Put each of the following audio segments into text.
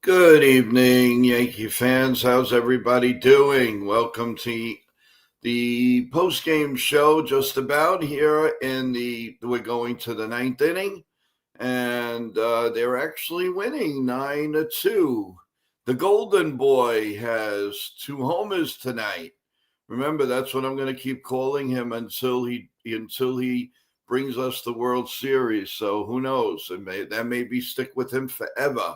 Good evening, Yankee fans. How's everybody doing? Welcome to the post-game show. Just about here we're going to the ninth inning, and they're actually winning 9-2. The Golden Boy has 2 homers tonight. Remember, that's what I'm going to keep calling him until he brings us the World Series. So who knows? That may be stick with him forever.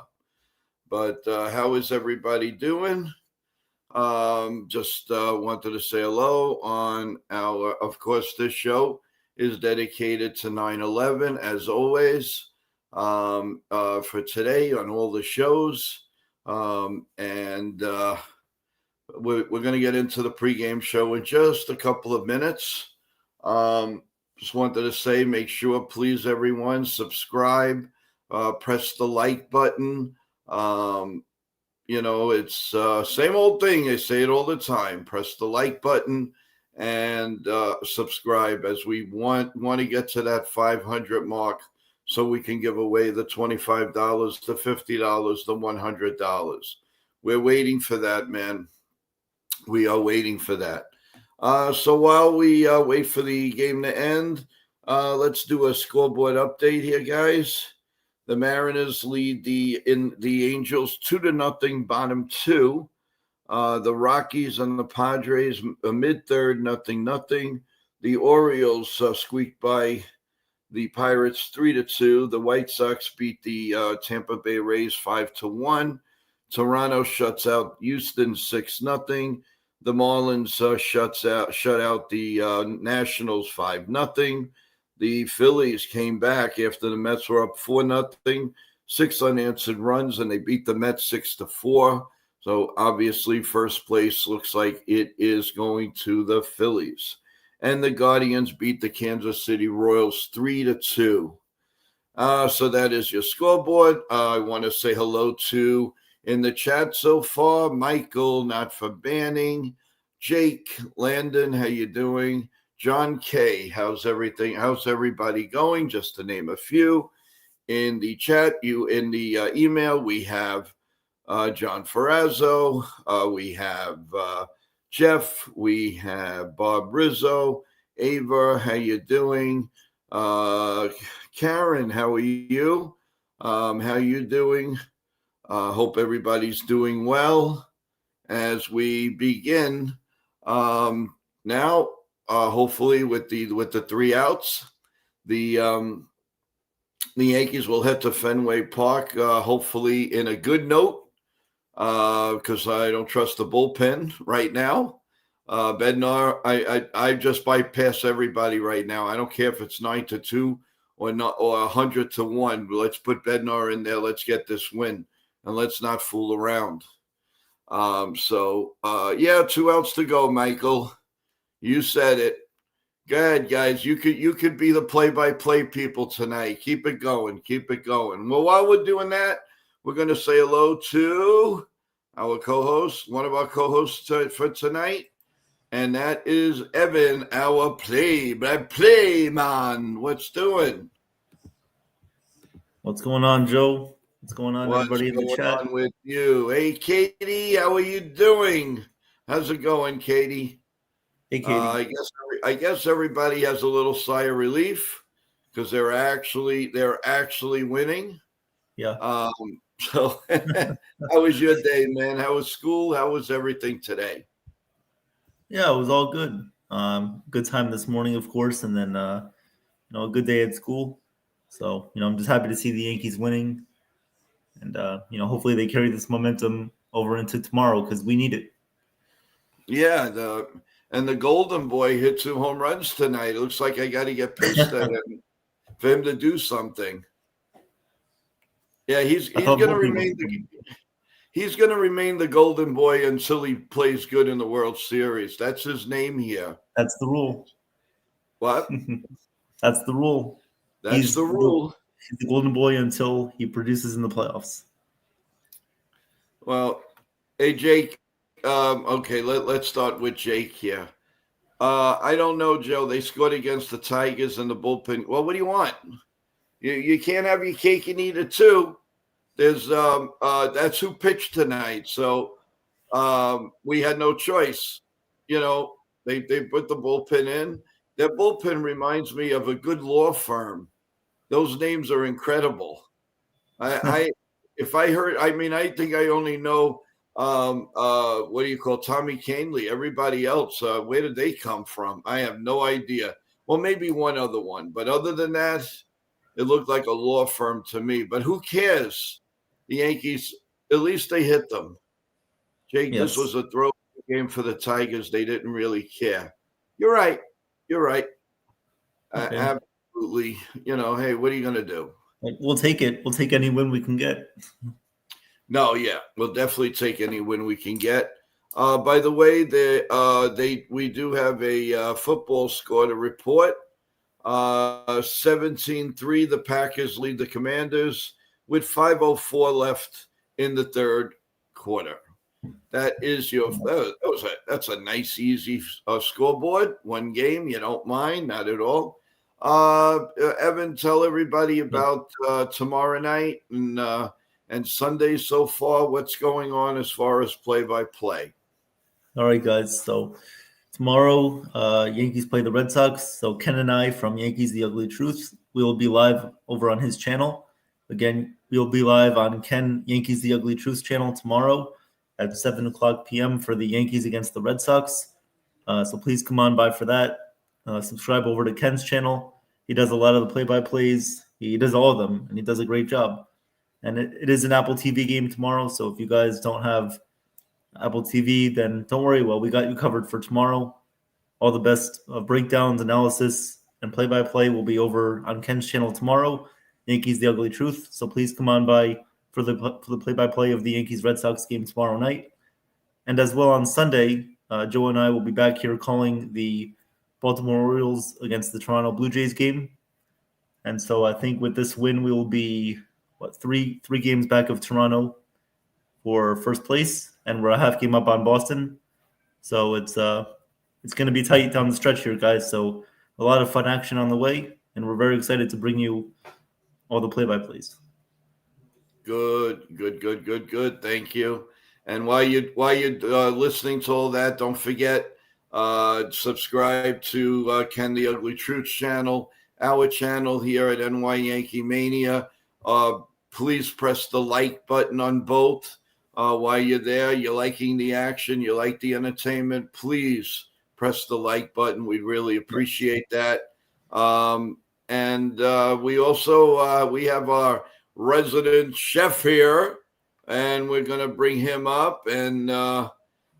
But how is everybody doing? Just wanted to say hello on of course, this show is dedicated to 9/11, as always, for today on all the shows. And we're going to get into the pregame show in just a couple of minutes. Just wanted to say, make sure, please, everyone, subscribe, press the like button. It's same old thing. I say it all the time. Press the like button and subscribe, as we want to get to that 500 mark so we can give away the $25, the $50, the $100. We're waiting for that, man. We are waiting for that. So while we wait for the game to end, let's do a scoreboard update here, guys. The Mariners lead the Angels 2-0, bottom two. The Rockies and the Padres mid-third, 0-0. The Orioles squeaked by the Pirates 3-2. The White Sox beat the Tampa Bay Rays 5-1. Toronto shuts out Houston 6-0. The Marlins shut out the Nationals 5-0. The Phillies came back after the Mets were up 4-0, 6 unanswered runs, and they beat the Mets 6-4. So obviously, first place looks like it is going to the Phillies. And the Guardians beat the Kansas City Royals 3-2. So that is your scoreboard. I want to say hello to, in the chat so far, Michael, not for banning, Jake, Landon, how you doing? John K, how's everything? How's everybody going? Just to name a few. In the chat, in the email, we have John Ferrazzo, we have Jeff, we have Bob Rizzo, Ava, how you doing? Karen, how are you? How you doing? Hope everybody's doing well as we begin now. Hopefully, with the 3 outs, the Yankees will head to Fenway Park. Hopefully, in a good note, because I don't trust the bullpen right now. Bednar, I just bypass everybody right now. I don't care if it's 9-2 or not, or 100-1. Let's put Bednar in there. Let's get this win, and let's not fool around. Yeah, 2 outs to go, Michael. You said it. Go ahead, guys. You could be the play-by-play people tonight. Keep it going. Keep it going. Well, while we're doing that, we're going to say hello to our co-host, one of our co-hosts for tonight, and that is Evan, our play man. What's doing? What's going on, Joe? What's going on, everybody in the chat? What's going on with you? Hey, Katie, how are you doing? How's it going, Katie? Hey, Katie. I guess everybody has a little sigh of relief because they're actually winning. Yeah. So how was your day, man? How was school? How was everything today? Yeah, it was all good. Good time this morning, of course, and then a good day at school. So I'm just happy to see the Yankees winning, and hopefully they carry this momentum over into tomorrow because we need it. Yeah, the Golden Boy hit 2 home runs tonight. It looks like I got to get pissed at him for him to do something. Yeah, he's going to remain the Golden Boy until he plays good in the World Series. That's his name here. That's the rule. What? That's the rule. He's the rule. He's the Golden Boy until he produces in the playoffs. Well, hey, Jake. Okay, let's start with Jake here. I don't know, Joe. They scored against the Tigers and the bullpen. Well, what do you want? You can't have your cake and eat it too. there's that's who pitched tonight. So we had no choice. You know, they put the bullpen in. That bullpen reminds me of a good law firm. Those names are incredible. I if I heard, I mean, I think I only know what do you call Tommy Canley. Everybody else, where did they come from? I have no idea. Well, maybe one other one, but other than that, it looked like a law firm to me. But who cares? The Yankees, at least they hit them. Jake, this Yes. was a throw game for the Tigers. They didn't really care. You're right. You're right. Okay. Absolutely. You know, hey, what are you going to do? We'll take it. We'll take any win we can get. No, yeah, we'll definitely take any win we can get. By the way, we do have a football score to report. 17-3, the Packers lead the Commanders with 5:04 left in the third quarter. That is that's a nice, easy scoreboard. One game, you don't mind, not at all. Evan, tell everybody about tomorrow night and Sunday so far. What's going on as far as play-by-play? All right, guys. So tomorrow, Yankees play the Red Sox. So Ken and I from Yankees The Ugly Truth, we will be live over on his channel. Again, we will be live on Ken Yankees The Ugly Truth channel tomorrow at 7:00 p.m. for the Yankees against the Red Sox. So please come on by for that. Subscribe over to Ken's channel. He does a lot of the play-by-plays. He does all of them, and he does a great job. And it is an Apple TV game tomorrow. So if you guys don't have Apple TV, then don't worry. Well, we got you covered for tomorrow. All the best breakdowns, analysis, and play-by-play will be over on Ken's channel tomorrow. Yankees The Ugly Truth. So please come on by for the play-by-play of the Yankees Red Sox game tomorrow night. And as well on Sunday, Joe and I will be back here calling the Baltimore Orioles against the Toronto Blue Jays game. And so I think with this win, we will be three games back of Toronto for first place, and we're a half game up on Boston. So it's going to be tight down the stretch here, guys. So a lot of fun action on the way, and we're very excited to bring you all the play-by-plays. Good. Thank you. And while you're listening to all that, don't forget subscribe to Ken the Ugly Truth channel, our channel here at NY Yankee Mania. Please press the like button on both. While you're there, you're liking the action, you like the entertainment, please press the like button. We'd really appreciate that. And we also we have our resident chef here, and we're going to bring him up. And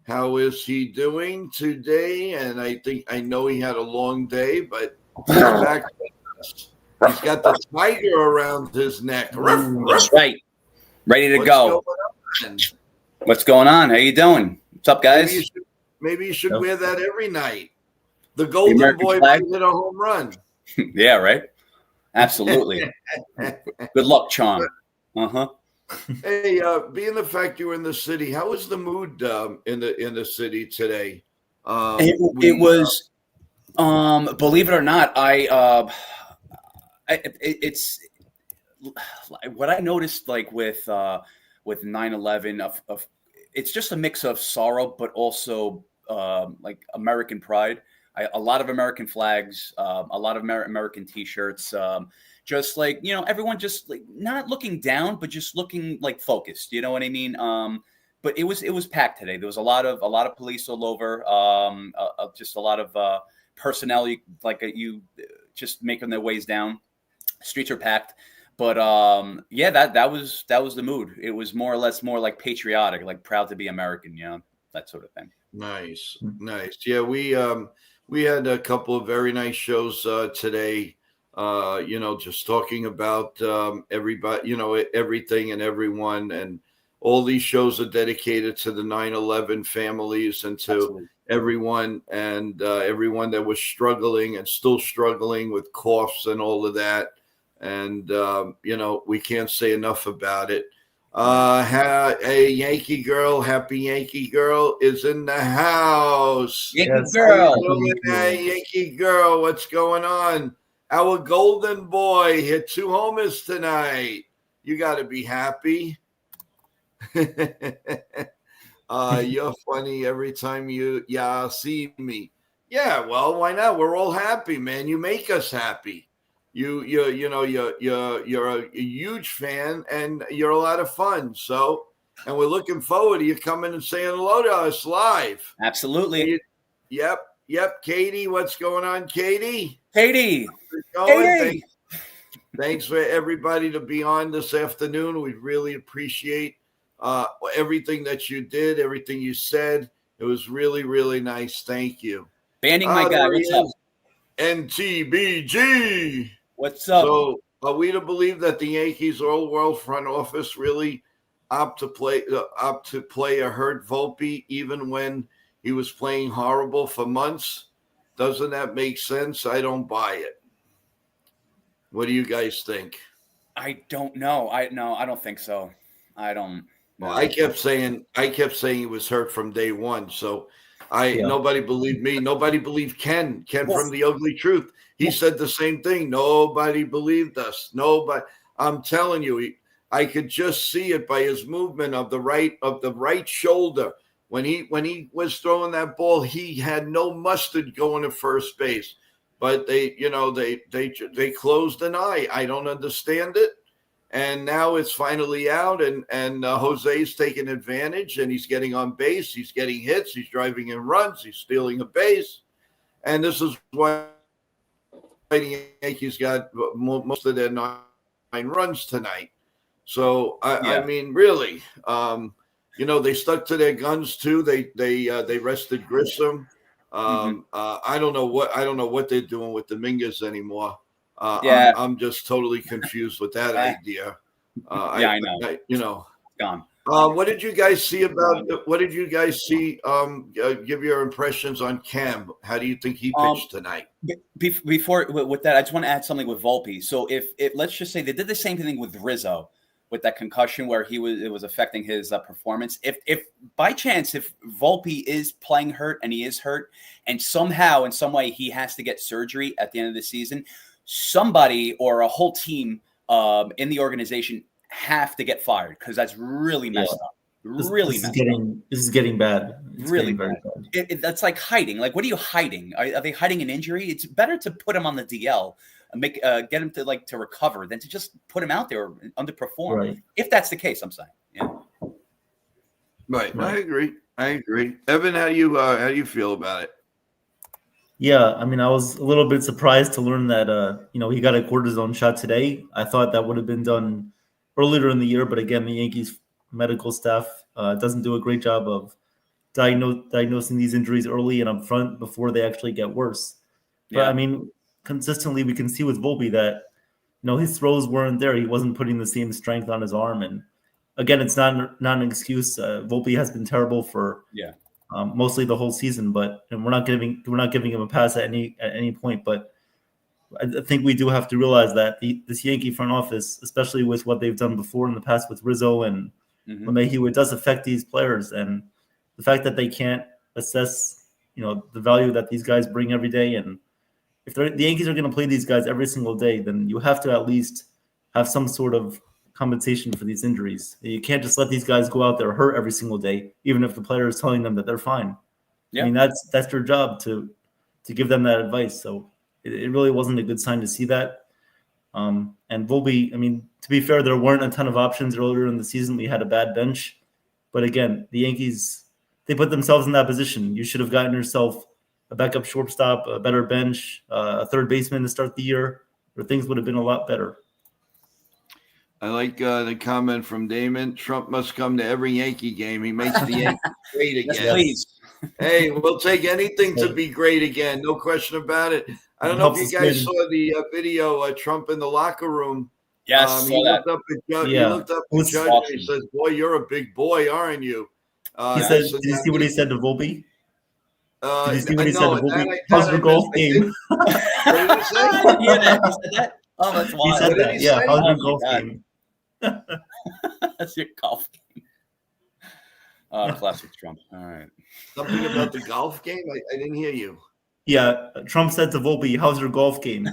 how is he doing today? And I know he had a long day, but he's back with us. He's got the tiger around his neck. That's right. Ready to go. What's going on? How you doing? What's up, guys? Maybe you should wear that every night. The Golden Boy might hit a home run. Yeah, right. Absolutely. Good luck, Chong. Hey, being the fact you were in the city, how was the mood in the city today? It was, believe it or not, it's what I noticed, like with 9/11, of it's just a mix of sorrow, but also like American pride. A lot of American flags, a lot of American T-shirts. Just like, everyone just like not looking down, but just looking like focused. You know what I mean? But it was packed today. There was a lot of police all over. Just a lot of personnel, you just making their ways down. Streets are packed. But yeah, that was the mood. It was more or less more like patriotic, like proud to be American, that sort of thing. Nice. Yeah, we had a couple of very nice shows today. Just talking about everybody, everything and everyone, and all these shows are dedicated to the 9/11 families and to Absolutely. everyone and everyone that was struggling and still struggling with coughs and all of that. And, we can't say enough about it. A Yankee girl, happy Yankee girl is in the house. Yankee girl. Yankee girl, what's going on? Our golden boy hit 2 homers tonight. You got to be happy. You're funny every time you see me. Yeah, well, why not? We're all happy, man. You make us happy. You're a huge fan, and you're a lot of fun. So, and we're looking forward to you coming and saying hello to us live. Absolutely. Yep. Katie, what's going on, Katie? Katie. Thanks for everybody to be on this afternoon. We really appreciate everything that you did, everything you said. It was really, really nice. Thank you. Banning my guy. What's up? NTBG. What's up? So are we to believe that the Yankees all-world front office really opt to play a hurt Volpe even when he was playing horrible for months? Doesn't that make sense? I don't buy it. What do you guys think? I don't know. I don't think so. I don't. No. Well, I kept saying he was hurt from day one. So nobody believed me. Nobody believed Ken from The Ugly Truth. He said the same thing. Nobody believed us. Nobody. I'm telling you, I could just see it by his movement of the right shoulder. When he was throwing that ball, he had no mustard going to first base. But they closed an eye. I don't understand it. And now it's finally out, and Jose's taking advantage, and he's getting on base. He's getting hits. He's driving in runs. He's stealing a base. And this is why the Yankees got most of their 9 runs tonight. So, I mean, really, they stuck to their guns, too. They rested Grissom. I don't know what they're doing with Dominguez anymore. I'm just totally confused with that idea. I know. Gone. What did you guys see What did you guys see? Give your impressions on Cam. How do you think he pitched tonight? Before with that, I just want to add something with Volpe. So if let's just say they did the same thing with Rizzo, with that concussion where it was affecting his performance. If by chance, if Volpe is playing hurt and he is hurt, and somehow in some way he has to get surgery at the end of the season, somebody or a whole team in the organization have to get fired because that's really messed up. This is getting bad. It's really very bad. That's like hiding. Like, what are you hiding? Are they hiding an injury? It's better to put him on the DL and get him to recover than to just put him out there underperform. Right. If that's the case, I'm saying. Yeah. Right. I agree. Evan, how do you feel about it? Yeah, I mean, I was a little bit surprised to learn that he got a cortisone shot today. I thought that would have been done earlier in the year, but again, the Yankees medical staff doesn't do a great job of diagnosing these injuries early and up front before they actually get worse. But I mean, consistently we can see with Volpe that his throws weren't there. He wasn't putting the same strength on his arm, and again, it's not an excuse. Volpe has been terrible for mostly the whole season, but we're not giving him a pass at any point. But I think we do have to realize that this Yankee front office, especially with what they've done before in the past with Rizzo and LeMahieu, it does affect these players, and the fact that they can't assess the value that these guys bring every day. And if the Yankees are going to play these guys every single day, then you have to at least have some sort of compensation for these injuries. You can't just let these guys go out there hurt every single day, even if the player is telling them that they're fine. I mean, that's their job to give them that advice. So it really wasn't a good sign to see that. And Volpe, I mean, to be fair, there weren't a ton of options earlier in the season. We had a bad bench. But again, the Yankees, they put themselves in that position. You should have gotten yourself a backup shortstop, a better bench, a third baseman to start the year, where things would have been a lot better. I like the comment from Damon. Trump must come to every Yankee game. He makes the Yankees great again. Yes, please. Hey, we'll take anything to be great again. No question about it. I don't know if you guys saw the video, Trump in the locker room. Yes, he looked up at Judge. He looked up at Judge and he says, "Boy, you're a big boy, aren't you?" He said, "Did you see what he said to Volpe?" Did you see what he said to Volpe? How's your golf game? What did he say? He said that? Oh, that's wild. He said that. Yeah, how's your golf game? That's your golf game. Classic Trump. All right. Something about the golf game? I didn't hear you. Yeah, Trump said to Volpe, "How's your golf game?"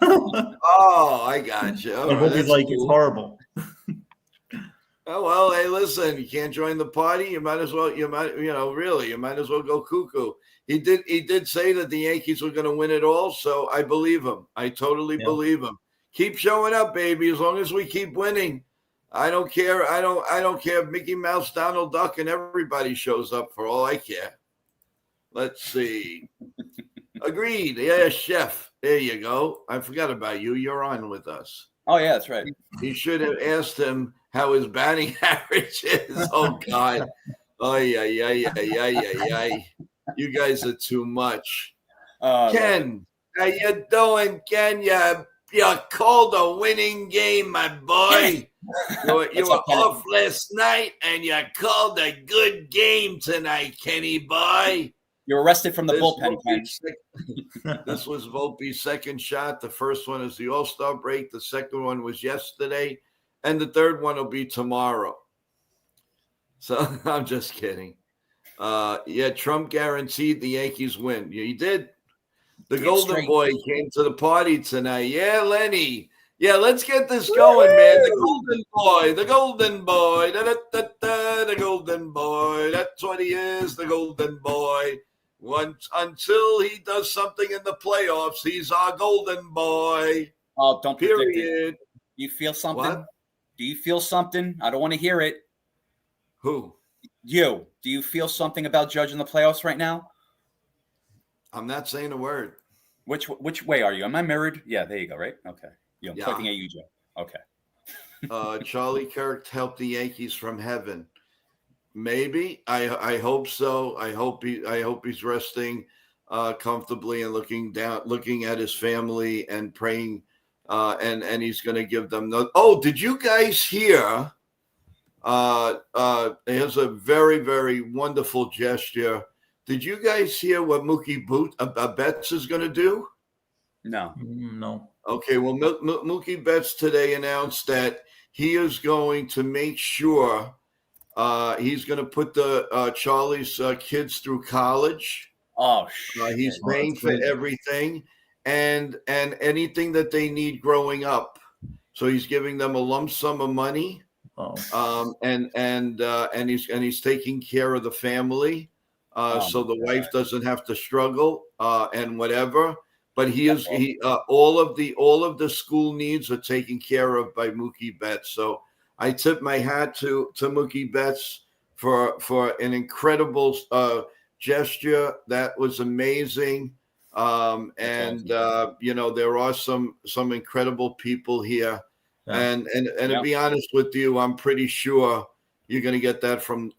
Oh, I got you. And Volpe's like, "It's horrible." Oh well, hey, listen, you can't join the party. You might as well. Really, you might as well go cuckoo. He did say that the Yankees were going to win it all, so I believe him. I totally believe him. Keep showing up, baby. As long as we keep winning, I don't care. I don't care if Mickey Mouse, Donald Duck, and everybody shows up. For all I care. Let's see. Agreed. Yeah, chef. There you go. I forgot about you. You're on with us. Oh yeah, that's right. He should have asked him how his batting average is. Oh God. Oh yeah. You guys are too much. Ken, how you doing, Ken? You called a winning game, my boy. You were off last night, and you called a good game tonight, Kenny boy. You're arrested from the bullpen, Ken. This was Volpe's second shot. The first one is the All-Star break. The second one was yesterday. And the third one will be tomorrow. So I'm just kidding. Trump guaranteed the Yankees win. He did. The Golden Boy came to the party tonight. Yeah, Lenny. Yeah, let's get this going, man. The Golden Boy. The Golden Boy. The Golden Boy. That's what he is, the Golden Boy. Until he does something in the playoffs, he's our Golden Boy. Oh, don't predict period. It. You feel something? What? Do you feel something? I don't want to hear it. Who? You. Do you feel something about Judge in the playoffs right now? I'm not saying a word. Which way are you? Am I mirrored? Yeah, there you go, right? Okay. I'm pointing at you, Joe. Okay. Charlie Kirk helped the Yankees from heaven. Maybe. I hope so. I hope he's resting comfortably and looking at his family and praying. And he's going to give them did you guys hear? Here's a very, very wonderful gesture. Did you guys hear what Mookie Betts is going to do? No. Okay, well, Mookie Betts today announced that he is going to make sure he's going to put the Charlie's kids through college. Oh, shit. He's paying for everything and anything that they need growing up. So he's giving them a lump sum of money. Oh. And he's taking care of the family. So the wife doesn't have to struggle and whatever. But all of the school needs are taken care of by Mookie Betts. So I tip my hat to Mookie Betts for an incredible gesture. That was amazing. There are some incredible people here. Yeah. And to be honest with you, I'm pretty sure you're going to get that from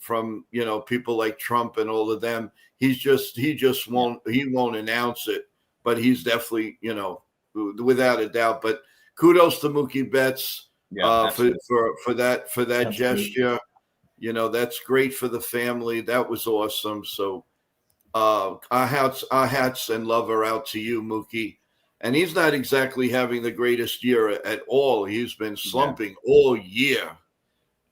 people like Trump and all of them. He won't announce it, but he's definitely, without a doubt. But kudos to Mookie Betts for that gesture. Great. That's great for the family. That was awesome. So our hats and love are out to you, Mookie. And he's not exactly having the greatest year at all. He's been slumping all year.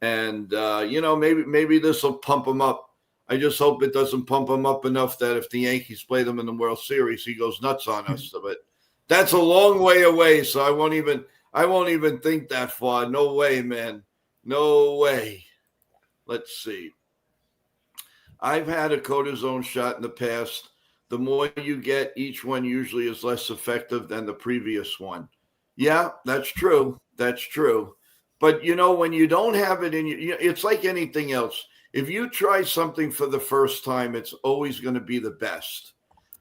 And, maybe this will pump him up. I just hope it doesn't pump him up enough that if the Yankees play them in the World Series, he goes nuts on us. But that's a long way away, so I won't even think that far. No way, man. No way. Let's see. I've had a cortisone shot in the past. The more you get, each one usually is less effective than the previous one. Yeah, that's true. That's true. But, when you don't have it in you, it's like anything else. If you try something for the first time, it's always going to be the best.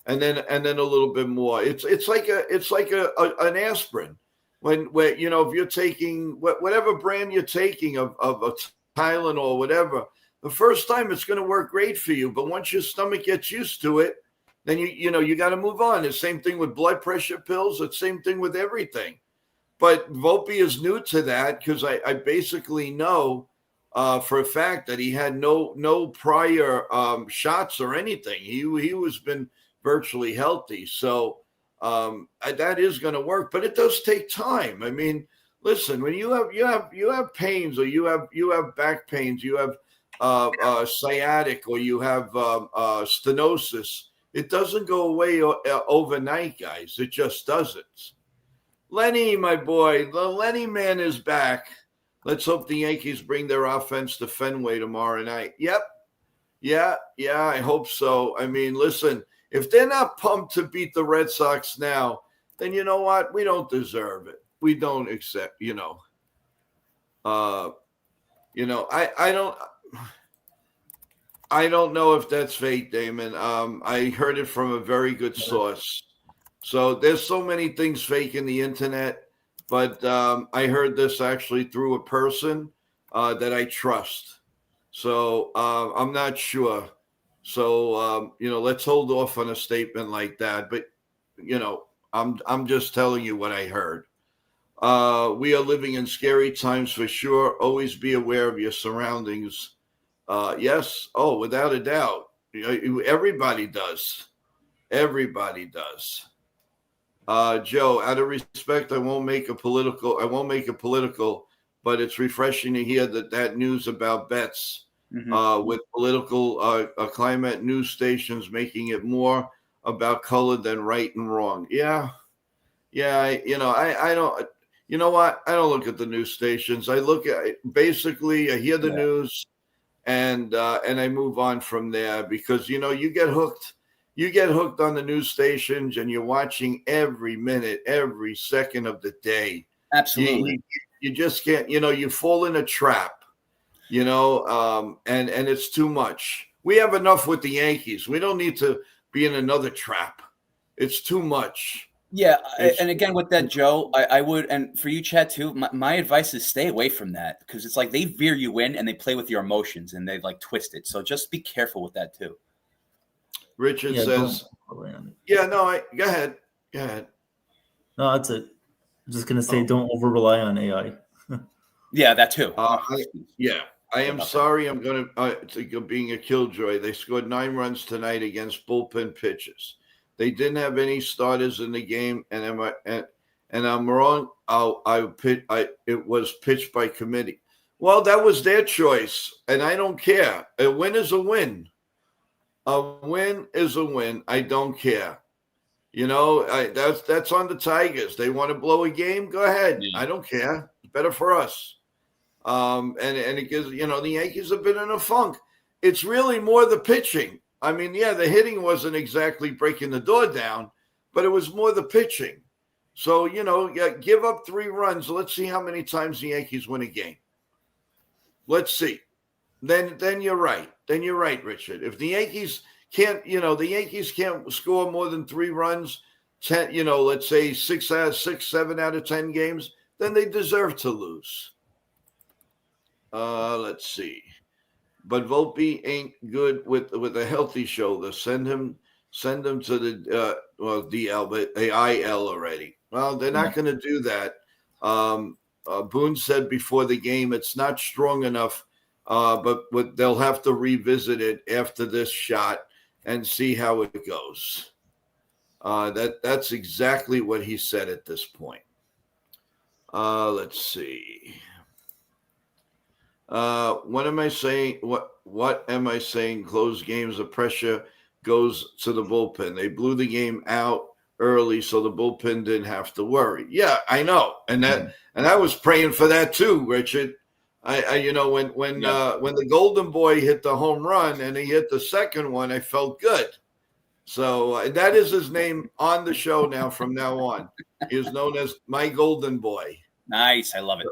And then a little bit more. It's like an aspirin. When if you're taking whatever brand you're taking of a Tylenol or whatever, the first time it's going to work great for you. But once your stomach gets used to it, then you got to move on. The same thing with blood pressure pills. The same thing with everything. But Volpe is new to that because I basically know for a fact that he had no prior shots or anything. He was been virtually healthy. So that is going to work, but it does take time. I mean, listen, when you have pains or you have back pains, you have sciatic or you have stenosis. It doesn't go away overnight, guys. It just doesn't. Lenny, my boy, the Lenny man is back. Let's hope the Yankees bring their offense to Fenway tomorrow night. Yep. Yeah, I hope so. I mean, listen, if they're not pumped to beat the Red Sox now, then you know what? We don't deserve it. We don't accept, I don't know if that's fake, Damon. I heard it from a very good source. So there's so many things fake in the internet, but I heard this actually through a person that I trust. So I'm not sure. So let's hold off on a statement like that. But I'm just telling you what I heard. We are living in scary times for sure. Always be aware of your surroundings. Yes. Oh, without a doubt. Everybody does. Everybody does. Joe, out of respect, I won't make it political, but it's refreshing to hear that news about bets with political climate news stations making it more about color than right and wrong. Yeah. I don't. You know what? I don't look at the news stations. I look at basically I hear the news, and I move on from there because you get hooked. You get hooked on the news stations, and you're watching every minute, every second of the day. Absolutely. You just can't. You fall in a trap. And it's too much. We have enough with the Yankees. We don't need to be in another trap. It's too much. Yeah, and again with that, Joe, I would, and for you, Chad, too. My advice is stay away from that because it's like they veer you in and they play with your emotions and they like twist it. So just be careful with that too. Richard says, "Yeah, no, go ahead. No, that's it. I'm just gonna say, don't over rely on AI. Yeah, that too. I am sorry. I'm gonna being a killjoy. They scored 9 runs tonight against bullpen pitchers. They didn't have any starters in the game, and I'm wrong. It was pitched by committee. Well, that was their choice, and I don't care. A win is a win. A win is a win. I don't care. That's on the Tigers. They want to blow a game. Go ahead. Yeah. I don't care. It's better for us. And it gives the Yankees have been in a funk. It's really more the pitching. I mean, the hitting wasn't exactly breaking the door down, but it was more the pitching. So, give up 3 runs. Let's see how many times the Yankees win a game. Let's see. Then you're right. Then you're right, Richard. If the Yankees can't score more than 3 runs, 10, let's say 7 out of 10 games, then they deserve to lose. Let's see. But Volpe ain't good with a healthy shoulder. Send him to the DL, but IL already. Well, they're not going to do that. Boone said before the game it's not strong enough, but they'll have to revisit it after this shot and see how it goes. That's exactly what he said at this point. Let's see. What am I saying? What am I saying? Close games, the pressure goes to the bullpen. They blew the game out early, so the bullpen didn't have to worry. Yeah, I know, and I was praying for that too, Richard. When the Golden Boy hit the home run and he hit the second one, I felt good. So that is his name on the show now. From now on, he is known as my Golden Boy. Nice, I love it.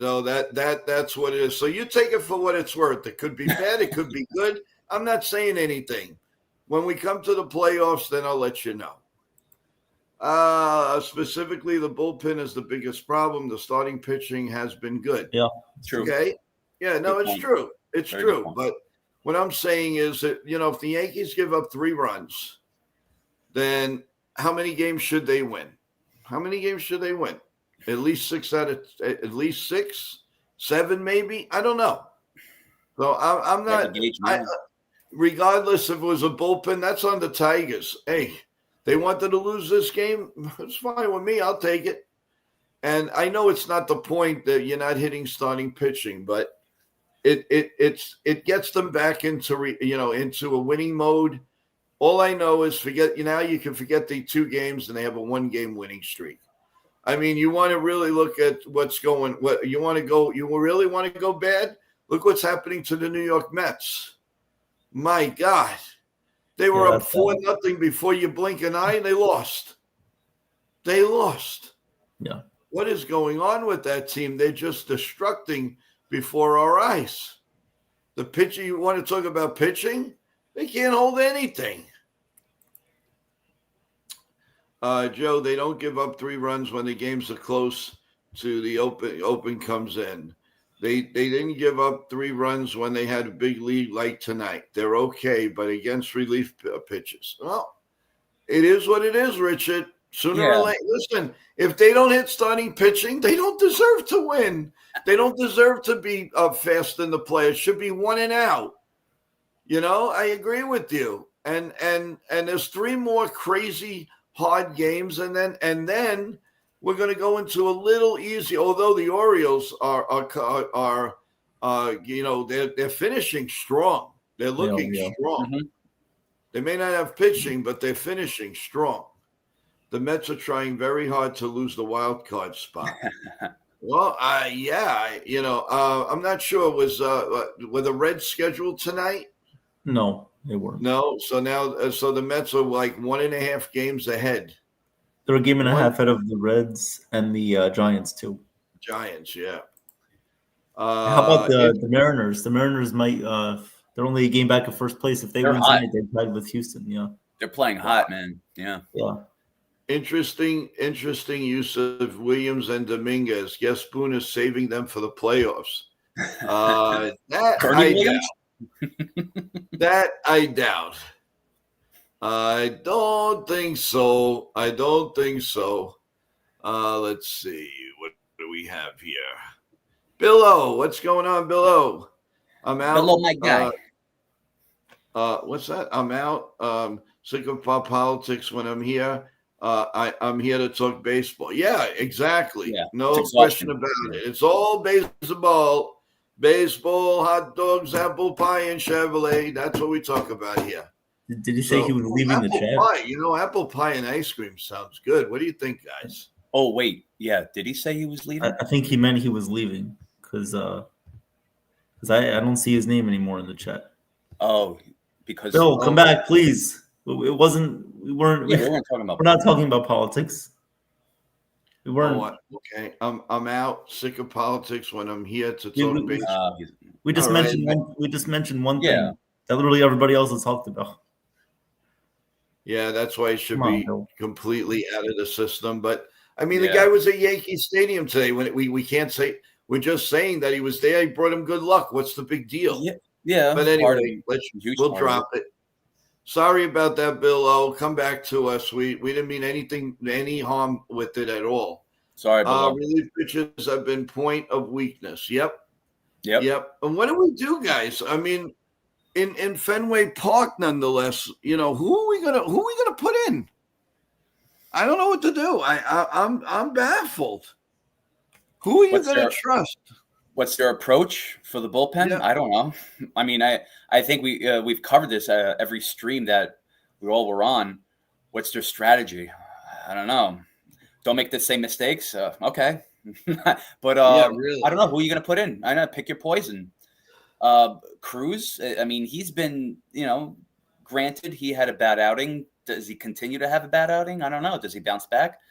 So that's what it is. So you take it for what it's worth. It could be bad. It could be good. I'm not saying anything. When we come to the playoffs, then I'll let you know. Specifically, the bullpen is the biggest problem. The starting pitching has been good. Yeah, true. Okay. Yeah, no, it's true. It's true. But what I'm saying is that, if the Yankees give up 3 runs, then how many games should they win? At least 6, 7, maybe. I don't know. So I'm not. Regardless if it was a bullpen, that's on the Tigers. Hey, they wanted to lose this game. It's fine with me. I'll take it. And I know it's not the point that you're not hitting starting pitching, but it gets them back into into a winning mode. All I know is you can forget the 2 games and they have a 1-game winning streak. I mean, you want to really look at what's going. What you want to go? You really want to go bad? Look what's happening to the New York Mets. My God, they were Yeah, up 4-0 before you blink an eye, and they lost. They lost. Yeah. What is going on with that team? They're just destructing before our eyes. The pitching, you want to talk about pitching? They can't hold anything. Joe, they don't give up 3 runs when the games are close to the open comes in. They didn't give up 3 runs when they had a big lead like tonight. They're okay, but against relief pitches. Well, it is what it is, Richard. Sooner or later, listen, if they don't hit starting pitching, they don't deserve to win. They don't deserve to be fast in the play. It should be 1 and out. I agree with you. And there's 3 more crazy hard games, and then we're going to go into a little easy. Although the Orioles are they're finishing strong. They're looking strong. Mm-hmm. They may not have pitching, but they're finishing strong. The Mets are trying very hard to lose the wild card spot. Well, I'm not sure. Were the Reds scheduled tonight? No, they weren't. No. So now, so the Mets are like 1.5 games ahead. They're a game and a half ahead of the Reds and the Giants too. Giants, yeah. How about the Mariners? The Mariners might. They're only a game back of first place. If they win tonight, they're tied with Houston. Yeah, they're playing hot, man. Yeah. Interesting use of Williams and Dominguez. Guess Boone is saving them for the playoffs. That I doubt. I don't think so. Let's see. What do we have here? Bill O. What's going on, Bill O? I'm out. Bill O, my guy. What's that? I'm out. Sick of politics when I'm here. I'm here to talk baseball. Yeah, exactly. Yeah, no question about it. It's all baseball. Baseball, hot dogs, apple pie, and Chevrolet. That's what we talk about here. Did he say he was leaving the chat? Pie, apple pie and ice cream sounds good. What do you think, guys? Oh, wait. Yeah. Did he say he was leaving? I think he meant he was leaving because I don't see his name anymore in the chat. Oh, because Bill, come back, please. It wasn't. We weren't talking about. We're not talking about politics. We weren't. Okay. I'm out. Sick of politics when I'm here to talk baseball. We just mentioned one. We just mentioned one thing that literally everybody else has talked about. Yeah, that's why he should be completely out of the system. But I mean, the guy was at Yankee Stadium today. When we can't say, we're just saying that he was there. He brought him good luck. What's the big deal? Yeah. But anyway, we'll drop it. Sorry about that, Bill O. Come back to us. We didn't mean any harm with it at all. Sorry, Bill. Relief pitches have been point of weakness. Yep. And what do we do, guys? I mean, in Fenway Park, nonetheless, who are we gonna put in? I don't know what to do. I'm baffled. Who are you gonna trust? What's their approach for the bullpen? Yeah. I don't know. I mean, I think we've covered this every stream that we all were on. What's their strategy? I don't know. Don't make the same mistakes. Okay, but really. I don't know who you're gonna put in. I know. Pick your poison. Cruz. I mean, he's been, granted he had a bad outing. Does he continue to have a bad outing? I don't know. Does he bounce back?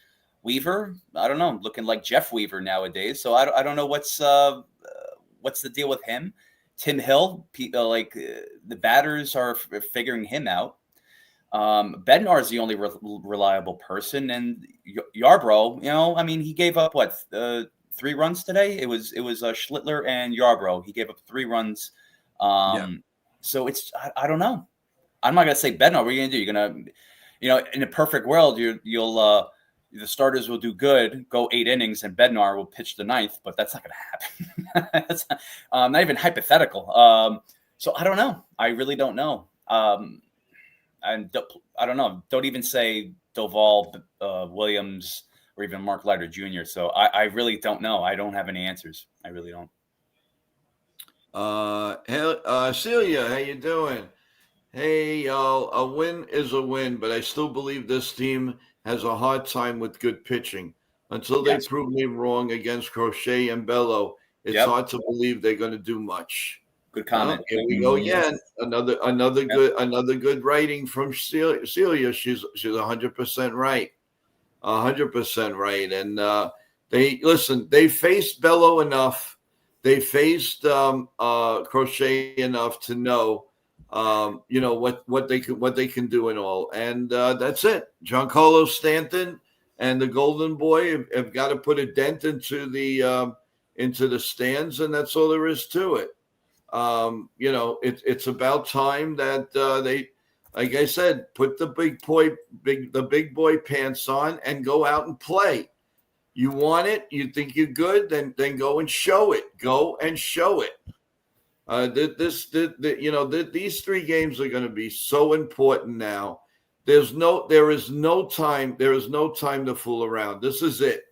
Weaver, I don't know. Looking like Jeff Weaver nowadays. So I don't know what's the deal with him. Tim Hill, the batters are figuring him out. Bednar is the only reliable person, and Yarbrough, I mean, he gave up 3 runs today. It was Schlittler and Yarbrough. He gave up 3 runs. So it's I don't know. I'm not gonna say Bednar. What are you gonna do? You're gonna, in a perfect world, you'll the starters will do good, go 8 innings, and Bednar will pitch the 9th, but that's not going to happen. That's not even hypothetical. So I don't know. I really don't know. And I don't know. Don't even say Doval, Williams, or even Mark Leiter Jr. So I really don't know. I don't have any answers. I really don't. Celia, how you doing? Hey, y'all. A win is a win, but I still believe this team has a hard time with good pitching. Until they Yes. prove me wrong against Crochet and Bello, it's Yep. hard to believe they're going to do much. Good comment. Here we go again. Yes. Another good writing from Celia. She's 100% right. 100% right. And they faced Bello enough. They faced Crochet enough to know what they can do and all. And that's it. Giancarlo Stanton and the Golden Boy have got to put a dent into the stands, and that's all there is to it. It's about time that they, like I said, put the big boy pants on and go out and play. You want it? You think you're good? Then go and show it. Go and show it. These 3 games are going to be so important now. There is no time to fool around. This is it.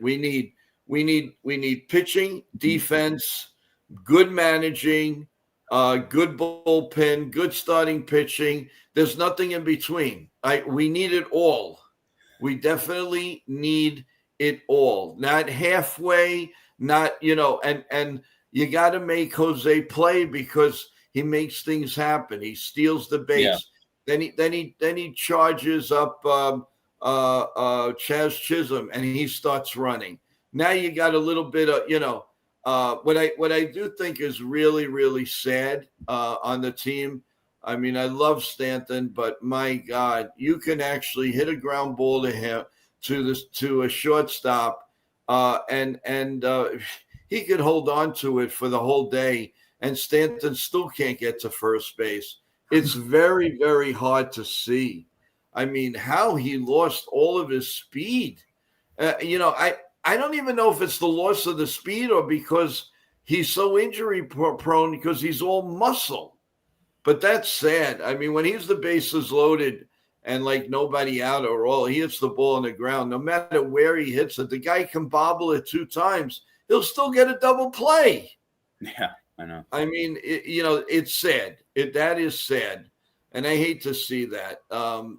We need pitching, defense, good managing, good bullpen, good starting pitching. There's nothing in between. We need it all. We definitely need it all. Not halfway, not, and you got to make Jose play because he makes things happen. He steals the base. Yeah. Then he charges up Chaz Chisholm and he starts running. Now you got a little bit of, what I do think is really, really sad on the team. I mean, I love Stanton, but my God, you can actually hit a ground ball to him to a shortstop, and he could hold on to it for the whole day, and Stanton still can't get to first base. It's very, very hard to see. I mean, how he lost all of his speed. I don't even know if it's the loss of the speed or because he's so injury prone because he's all muscle. But that's sad. I mean, when he's the bases loaded and like nobody out or all, he hits the ball on the ground, no matter where he hits it, the guy can bobble it 2 times. He'll still get a double play. Yeah, I know. I mean, it's sad. That is sad. And I hate to see that.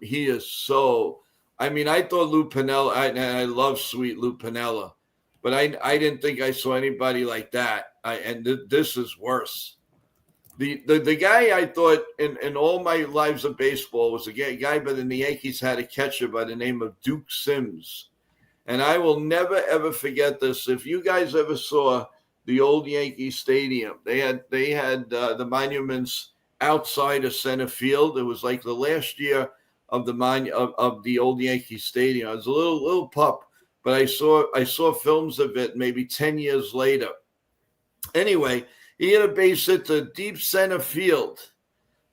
He is so – I mean, I thought Lou Piniella – and I love sweet Lou Piniella, but I didn't think I saw anybody like that. This is worse. The guy I thought in all my lives of baseball was a guy, but in the Yankees had a catcher by the name of Duke Sims. And I will never, ever forget this. If you guys ever saw the old Yankee Stadium, they had the monuments outside of center field. It was like the last year of the old Yankee Stadium. I was a little pup, but I saw films of it maybe 10 years later. Anyway, he had a base hit to deep center field.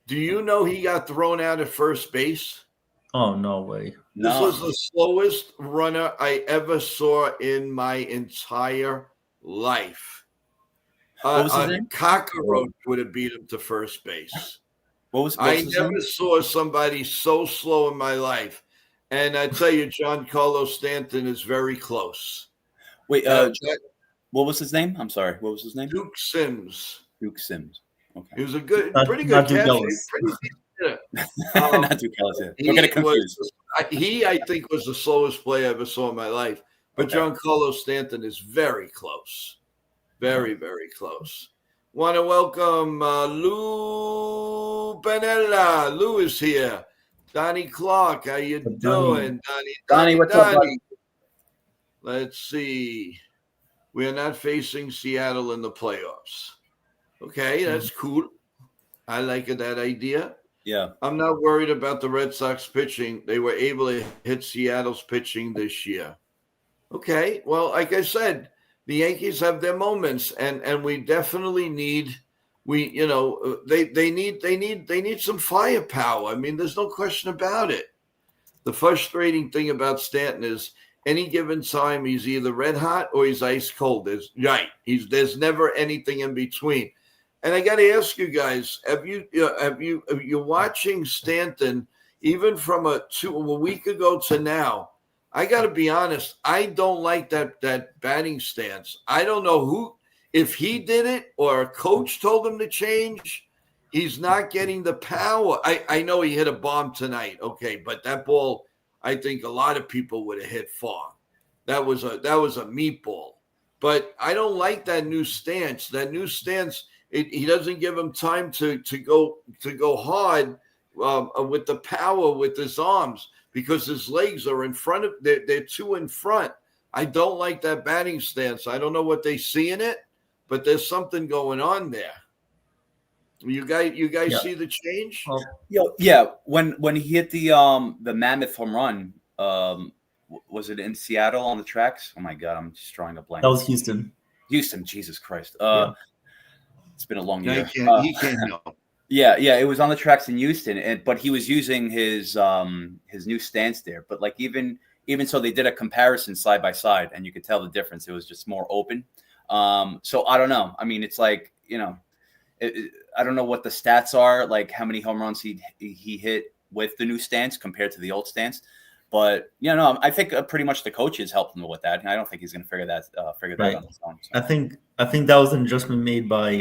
Do you know he got thrown out at first base? Oh, no way. This was the slowest runner I ever saw in my entire life. What was his name? Cockroach would have beat him to first base. I never saw somebody so slow in my life. And I tell you, Giancarlo Stanton is very close. Wait, what was his name? I'm sorry. What was his name? Duke Sims. Duke Sims. Okay. He was a pretty good catcher. Not too jealous. We're getting confused. I think, was the slowest player I ever saw in my life. But okay. Giancarlo Stanton is very close. Very, very close. Want to welcome Lou Benella. Lou is here. Donnie Clark, how you doing? Donnie, what's up, buddy? Let's see. We are not facing Seattle in the playoffs. Okay, that's cool. I like that idea. Yeah. I'm not worried about the Red Sox pitching. They were able to hit Seattle's pitching this year. Okay, well, like I said, the Yankees have their moments, and we definitely need they need some firepower. I mean, there's no question about it. The frustrating thing about Stanton is any given time he's either red hot or he's ice cold. There's never anything in between. And I got to ask you guys: you're watching Stanton even from a week ago to now? I got to be honest. I don't like that batting stance. I don't know if he did it or a coach told him to change. He's not getting the power. I know he hit a bomb tonight. Okay, but that ball, I think a lot of people would have hit far. that was a meatball. But I don't like that new stance. That new stance, he doesn't give him time to go hard with the power with his arms because his legs are in front of. They're too in front. I don't like that batting stance. I don't know what they see in it, but there's something going on there. You guys see the change? Yeah. When he hit the mammoth home run, was it in Seattle on the tracks? Oh my God, I'm just drawing a blank. That was Houston. Houston, Jesus Christ. It's been a long No, year. he can't help. Yeah, it was on the tracks in Houston, but he was using his new stance there. But like even so, they did a comparison side by side, and you could tell the difference. It was just more open. So I don't know. I mean, it's like I don't know what the stats are, like how many home runs he hit with the new stance compared to the old stance. But I think pretty much the coaches helped him with that. And I don't think he's going to figure that on his own. So. I think that was an adjustment made by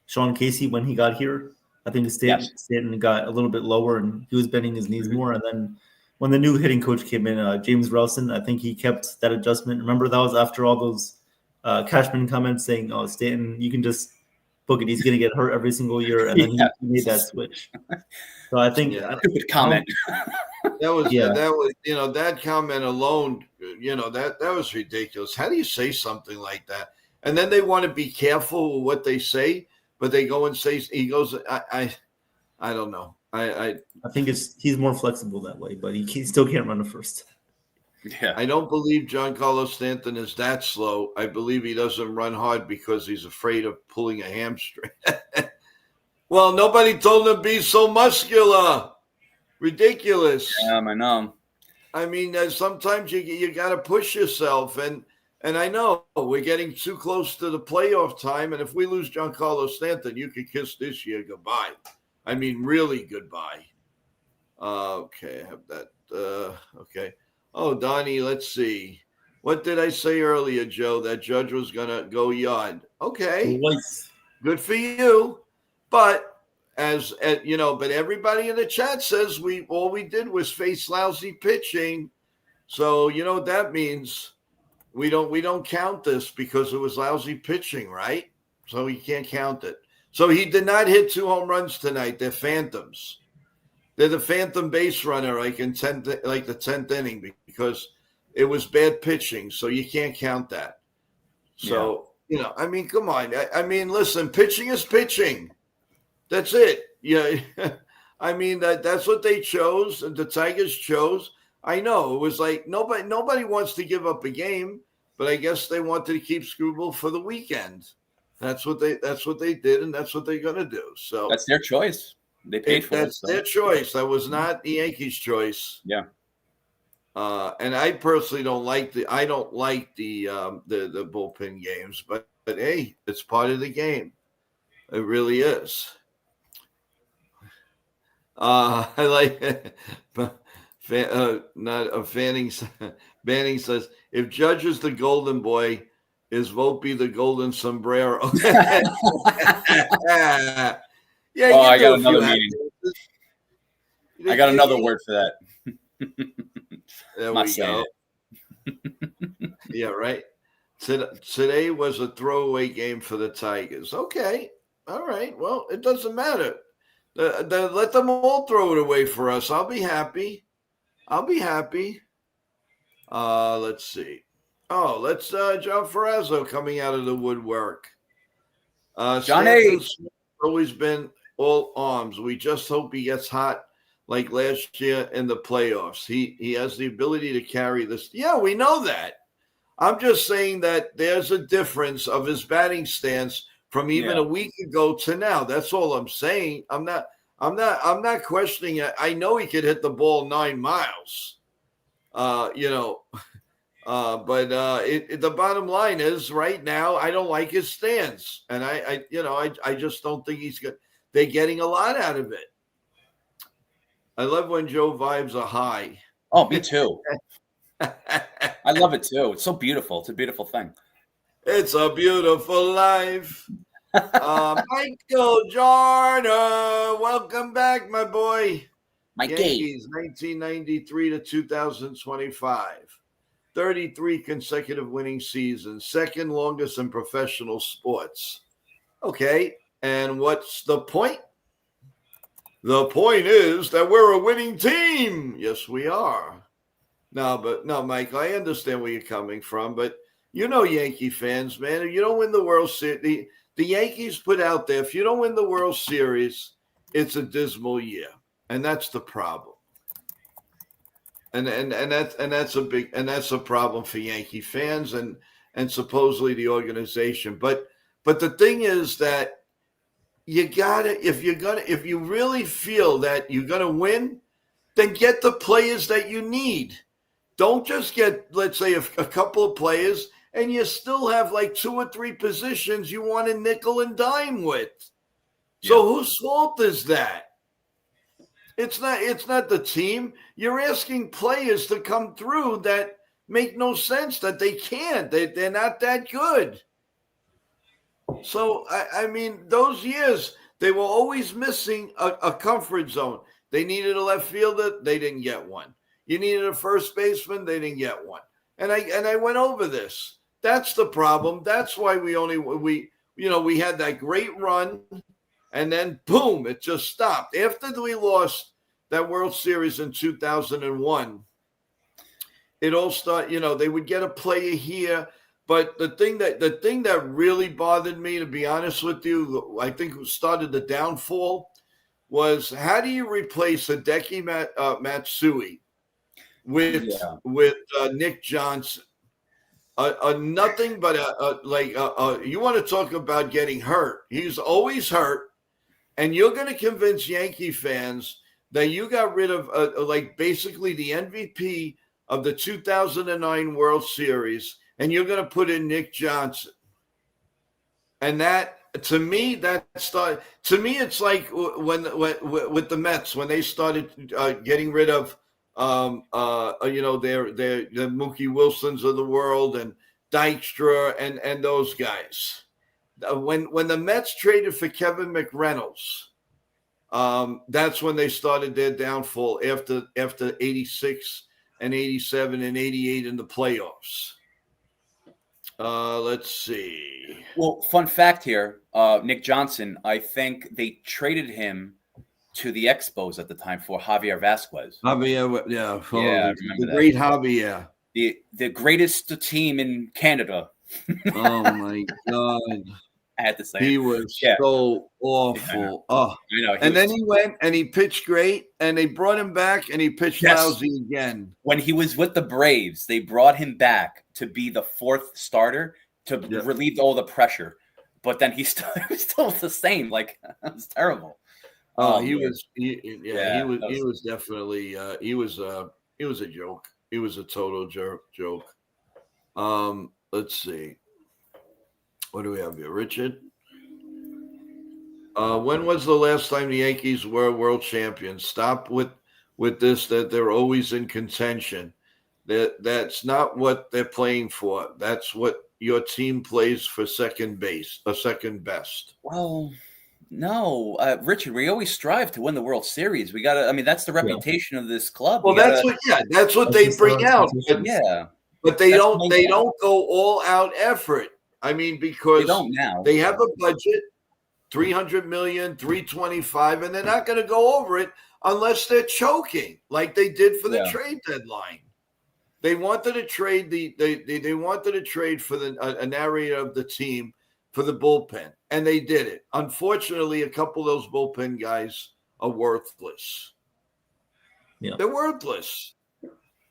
Sean Casey when he got here. I think Stanton got a little bit lower and he was bending his knees more. And then when the new hitting coach came in, James Relson, I think he kept that adjustment. Remember, that was after all those Cashman comments saying, "Oh, Stanton, you can just book it. He's going to get hurt every single year." And then he made that switch. So I think stupid comment. That was that comment alone, that was ridiculous. How do you say something like that? And then they want to be careful with what they say, but they go and say, he goes, I don't know. I think he's more flexible that way, but he still can't run a first. Yeah. I don't believe Giancarlo Stanton is that slow. I believe he doesn't run hard because he's afraid of pulling a hamstring. Well, nobody told him to be so muscular. Ridiculous. I know. I mean, sometimes you got to push yourself, and I know we're getting too close to the playoff time, and if we lose Giancarlo Stanton, you could kiss this year goodbye. I mean, really goodbye. Okay, I have that. Okay. Oh, Donnie, let's see. What did I say earlier, Joe? That Judge was going to go yard. Okay. Good for you. But but everybody in the chat says all we did was face lousy pitching. So you know what that means? We don't count this because it was lousy pitching, right? So you can't count it. So he did not hit 2 home runs tonight. They're phantoms. They're the phantom base runner, like the 10th inning, because it was bad pitching. So you can't count that. So I mean, come on. I mean, listen, pitching is pitching. That's it. Yeah. I mean, that's what they chose, and the Tigers chose. I know it was like nobody wants to give up a game, but I guess they wanted to keep Screwball for the weekend. That's what they did, and that's what they're gonna do. So that's their choice. They paid for it. That's their choice. That was not the Yankees' choice. Yeah. And I personally don't like the bullpen games, but hey, it's part of the game. It really is. I like Banning says, if Judge is the golden boy, is Volpe the golden sombrero? Yeah. I got another meeting. I got another word for that. There we go. Yeah, right. Today was a throwaway game for the Tigers. Okay. All right. Well, it doesn't matter. Let them all throw it away for us. I'll be happy. Let's see. Oh, let's John Ferrazzo coming out of the woodwork. Stanton's always been all arms. We just hope he gets hot like last year in the playoffs. He has the ability to carry this. Yeah, we know that. I'm just saying that there's a difference of his batting stance from even a week ago to now. That's all I'm saying. I'm not questioning it. I know he could hit the ball 9 miles. But the bottom line is right now I don't like his stance, and I just don't think he's good. They're getting a lot out of it. I love when Joe vibes are high. Oh, me too. I love it too. It's so beautiful. It's a beautiful thing. It's a beautiful life. Michael Jordan, welcome back, my boy. My Yankees, 1993 to 2025. 33 consecutive winning seasons, second longest in professional sports. Okay, and what's the point? The point is that we're a winning team. Yes, we are. No, Mike, I understand where you're coming from, but Yankee fans, man, if you don't win the World Series, the Yankees put out there, if you don't win the World Series, it's a dismal year, and that's the problem. And that's a problem for Yankee fans and supposedly the organization. But the thing is that you gotta, if you really feel that you're gonna win, then get the players that you need. Don't just get, let's say, a couple of players, and you still have like 2 or 3 positions you want to nickel and dime with. So whose fault is that? It's not the team. You're asking players to come through that make no sense, that they can't. They're not that good. So, I mean, those years, they were always missing a comfort zone. They needed a left fielder. They didn't get one. You needed a first baseman. They didn't get one. And I went over this. That's the problem. That's why we had that great run. And then, boom, it just stopped. After we lost that World Series in 2001, it all started, they would get a player here. But the thing that really bothered me, to be honest with you, I think started the downfall, was how do you replace Hideki Matsui with Nick Johnson? Nothing but you want to talk about getting hurt. He's always hurt. And you're going to convince Yankee fans that you got rid of basically the MVP of the 2009 World Series, and you're going to put in Nick Johnson. And that, to me, it's like when with the Mets, when they started getting rid of their Mookie Wilsons of the world and Dykstra and those guys. When the Mets traded for Kevin McReynolds, that's when they started their downfall after 86 and 87 and 88 in the playoffs. Let's see. Well, fun fact here, Nick Johnson, I think they traded him to the Expos at the time for Javier Vasquez. The great Javier. The greatest team in Canada. Oh, my God. I had to say he was so awful. I know. And then he went and he pitched great, and they brought him back, and he pitched lousy again. When he was with the Braves, they brought him back to be the 4th starter to relieve all the pressure. But then he was still the same. Like, it was terrible. He was definitely he was a joke. He was a total joke. Let's see. What do we have here? Richard? When was the last time the Yankees were world champions? Stop with this, that they're always in contention. That's not what they're playing for. That's what your team plays for second base, a second best. Well, no, Richard, we always strive to win the World Series. We got to, that's the reputation of this club. Well, that's what they bring out. But they don't go all out effort. Because they have a budget, $300 million, $325, and they're not going to go over it unless they're choking, like they did for the trade deadline. They wanted to trade they wanted to trade for an area of the team for the bullpen, and they did it. Unfortunately, a couple of those bullpen guys are worthless. Yeah, they're worthless.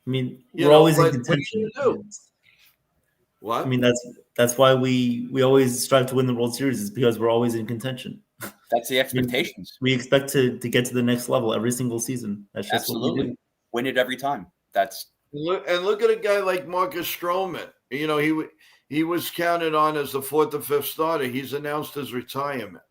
We're always in contention. What? That's why we always strive to win the World Series, is because we're always in contention. That's the expectations. We expect to get to the next level every single season. That's just absolutely what we do. Win it every time. Look at a guy like Marcus Stroman. He was counted on as the 4th or 5th starter. He's announced his retirement.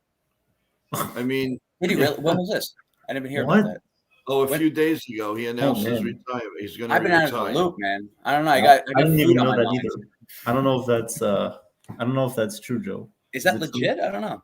Did he really? When was this? I didn't even hear about that. A few days ago, he announced his retirement. He's going to retire. I've been out of the loop, man. I don't know. I didn't even know that either. I don't know if that's true, Joe. Is that legit? True? I don't know.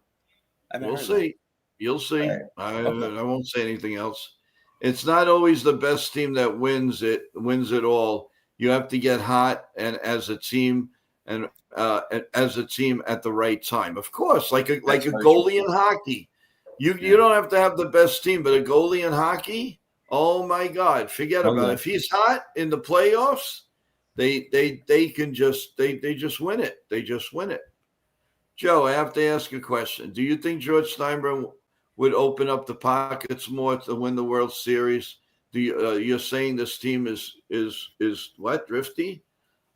We'll see. You'll see. Right. I won't say anything else. It's not always the best team that wins it all. You have to get hot and as a team and as a team at the right time. Of course, like a goalie in hockey. You don't have to have the best team, but a goalie in hockey, oh my God, forget about it. If he's hot in the playoffs, they just win it. They just win it. Joe, I have to ask a question. Do you think George Steinbrenner would open up the pockets more to win the World Series? Do you, you're saying this team is what, drifty?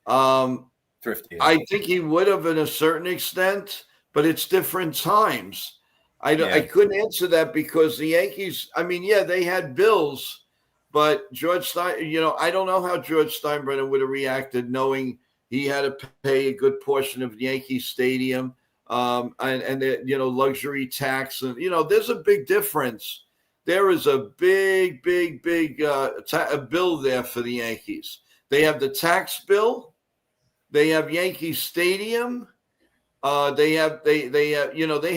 Thrifty. I think he would have in a certain extent, but it's different times. I couldn't answer that because the Yankees, I mean, yeah, they had bills, but George Stein, I don't know how George Steinbrenner would have reacted knowing he had to pay a good portion of Yankee Stadium and the, luxury tax. And, there's a big difference. There is a big bill there for the Yankees. They have the tax bill. They have Yankee Stadium. They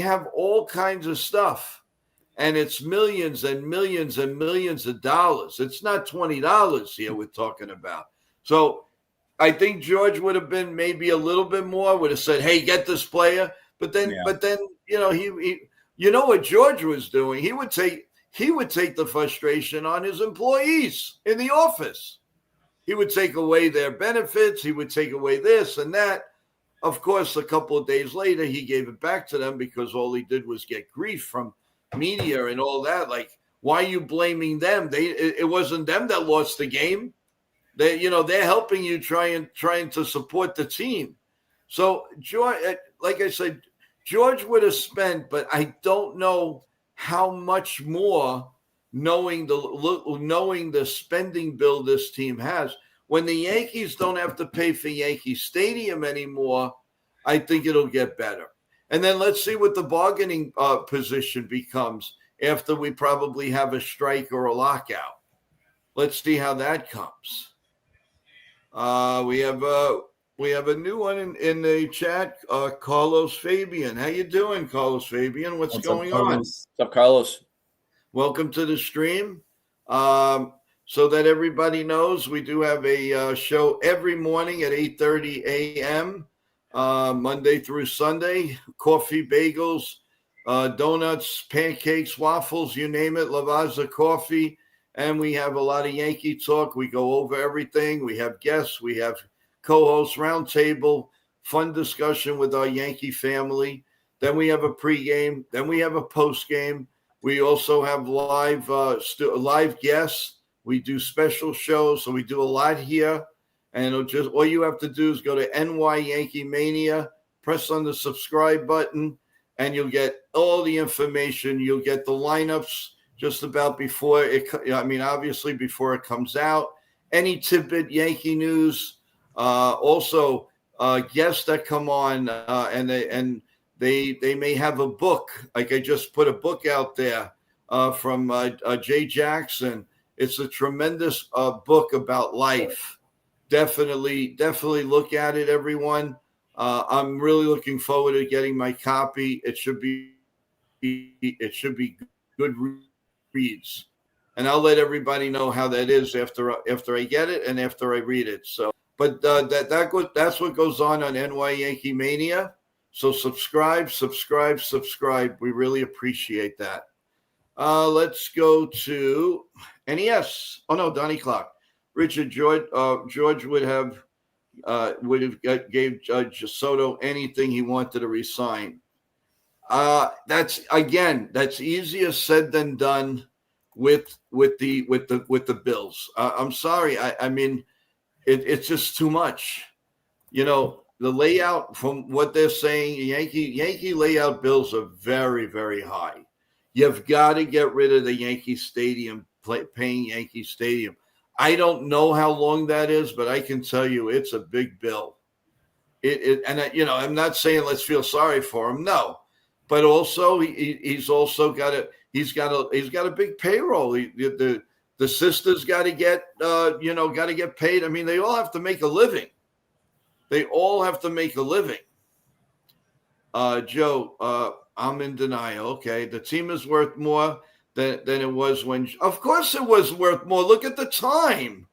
have all kinds of stuff, and it's millions and millions and millions of dollars. It's not $20 here we're talking about. So I think George would have been maybe a little bit more. Would have said, "Hey, get this player." But then, he what George was doing? He would take the frustration on his employees in the office. He would take away their benefits. He would take away this and that. Of course, a couple of days later, he gave it back to them because all he did was get grief from media and all that. Like, why are you blaming them? It wasn't them that lost the game. They're helping you trying to support the team. So, George, like I said, George would have spent, but I don't know how much more. Knowing the spending bill this team has, when the Yankees don't have to pay for Yankee Stadium anymore, I think it'll get better. And then let's see what the bargaining position becomes after we probably have a strike or a lockout. Let's see how that comes. We have a new one in the chat. Carlos Fabian, how you doing, Carlos Fabian? What's going on? What's up, Carlos? Welcome to the stream. So that everybody knows, we do have a show every morning at 8:30 a.m., Monday through Sunday. Coffee, bagels, donuts, pancakes, waffles, you name it, Lavazza Coffee. And we have a lot of Yankee talk. We go over everything. We have guests. We have co-hosts, roundtable, fun discussion with our Yankee family. Then we have a pregame. Then we have a postgame. We also have live guests. We do special shows, so we do a lot here. And all you have to do is go to NY Yankee Mania, press on the subscribe button, and you'll get all the information. You'll get the lineups just about before it. Obviously before it comes out. Any tidbit Yankee news. Also, guests that come on, and they may have a book. Like I just put a book out there from Jay Jackson. It's a tremendous book about life. Definitely look at it, everyone. I'm really looking forward to getting my copy. It should be good reads, and I'll let everybody know how that is after I get it and after I read it. So, but that's what goes on NY Yankee Mania. So subscribe. We really appreciate that. Let's go to NES. Oh no, Donnie Clark. Richard George would have gave Judge Soto anything he wanted to resign. That's easier said than done with the Bills. I'm sorry. I mean, it's just too much. The layout, from what they're saying, Yankee layout bills are very, very high. You've got to get rid of the Yankee Stadium, paying Yankee Stadium. I don't know how long that is, but I can tell you it's a big bill. I'm not saying let's feel sorry for him, no, but also he's also got a big payroll. The sisters got to get paid. I mean, they all have to make a living. Joe, I'm in denial. Okay. The team is worth more than it was when. Of course it was worth more. Look at the time.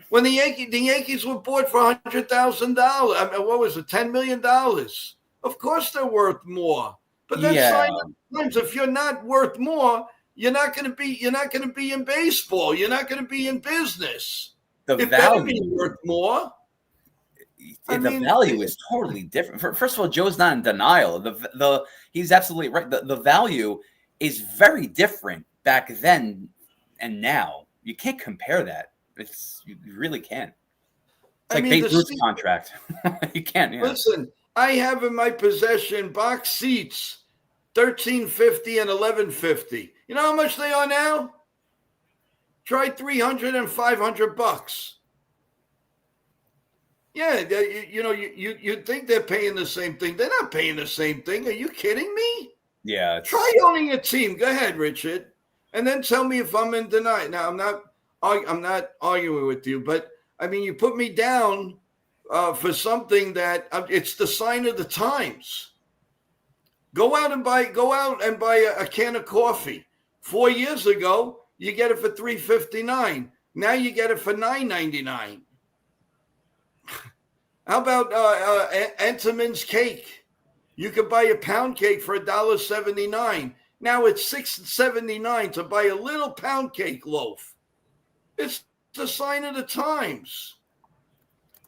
When the Yankees were bought for $100,000. I mean, what was it, $10 million? Of course they're worth more. But that's Yeah. sign of the times. If you're not worth more, you're not going to be in baseball. You're not going to be in business. It better be worth more. The value is totally different. First of all, Joe's not in denial. He's absolutely right. The value is very different back then and now. You can't compare that. You really can't. It's like Babe Ruth's contract. You can't. Yeah. Listen, I have in my possession box seats, $13.50 and $11.50. You know how much they are now? Try $300 and $500. Yeah, you think they're paying the same thing. They're not paying the same thing. Are you kidding me? Yeah. Try owning a team. Go ahead, Richard. And then tell me if I'm in denial. Now, I'm not arguing with you, but I mean, you put me down for something that it's the sign of the times. Go out and buy a can of coffee. 4 years ago, you get it for $3.59. Now you get it for $9.99. How about Entenmann's cake? You could buy a pound cake for $1.79. Now it's $6.79 to buy a little pound cake loaf. It's the sign of the times.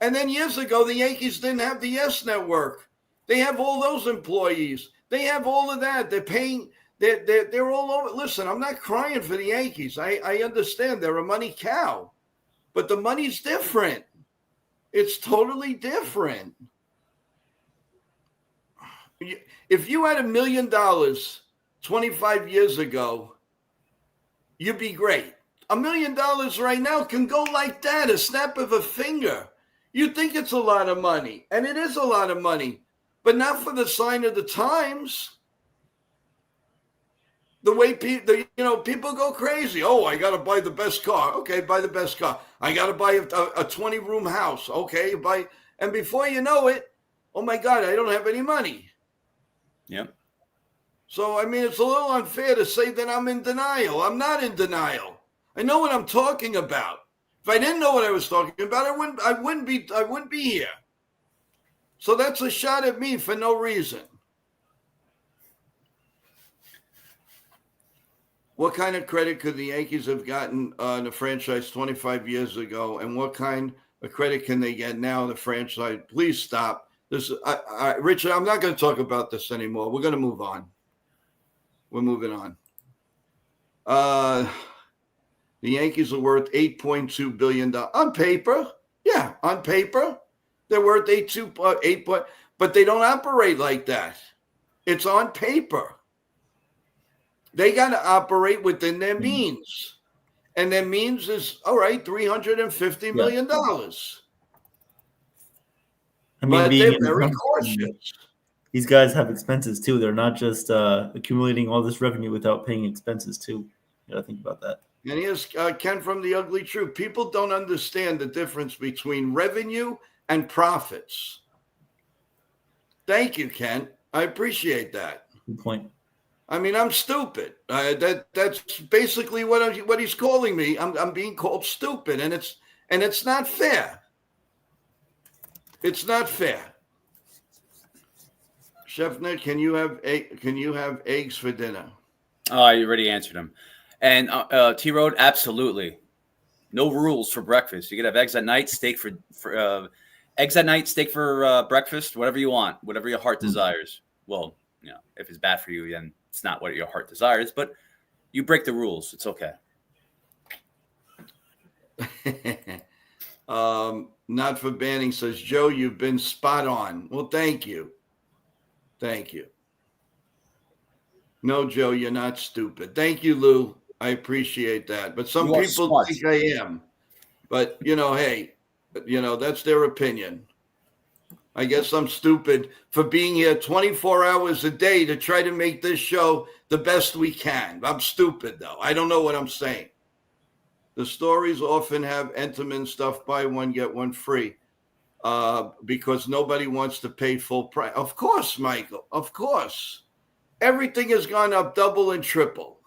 And then years ago, the Yankees didn't have the YES Network. They have all those employees. They have all of that. They're paying. They're all over. Listen, I'm not crying for the Yankees. I understand they're a money cow, but the money's different. It's totally different. If you had $1 million 25 years ago, you'd be great. $1 million right now can go like that, a snap of a finger. You think it's a lot of money, and it is a lot of money, but not for the sign of the times. The way people go crazy. Oh, I got to buy the best car. Okay, buy the best car. I got to buy a 20-room house. Okay, and before you know it, oh my God, I don't have any money. Yep. So, I mean, it's a little unfair to say that I'm in denial. I'm not in denial. I know what I'm talking about. If I didn't know what I was talking about, I wouldn't be here. So that's a shot at me for no reason. What kind of credit could the Yankees have gotten in the franchise 25 years ago, and what kind of credit can they get now in the franchise? Please stop. Richard, I'm not going to talk about this anymore. We're going to move on. We're moving on. The Yankees are worth $8.2 billion on paper. Yeah, on paper, they're worth $8 but they don't operate like that. It's on paper. They got to operate within their means, and their means is all right, $350 million. I mean, but they're very cautious. These guys have expenses too. They're not just accumulating all this revenue without paying expenses too. You got to think about that. And here's Ken from The Ugly Truth. People don't understand the difference between revenue and profits. Thank you, Ken. I appreciate that. Good point. I mean, I'm stupid. That's basically what he's calling me. I'm being called stupid, and it's not fair. It's not fair. Chef Nick, can you have eggs for dinner? Oh, I already answered him. And T-Road, absolutely. No rules for breakfast. You could have eggs at night, steak for eggs at night, steak for breakfast, whatever you want, whatever your heart desires. Well, if it's bad for you, then it's not what your heart desires, but you break the rules. It's okay. Not for banning says, Joe, you've been spot on. Well, thank you. Thank you. No, Joe, you're not stupid. Thank you, Lou. I appreciate that. But some people think I am. But, hey, that's their opinion. I guess I'm stupid for being here 24 hours a day to try to make this show the best we can. I'm stupid, though. I don't know what I'm saying. The stories often have Entenmann stuff, buy one, get one free, because nobody wants to pay full price. Of course, Michael, of course. Everything has gone up double and triple.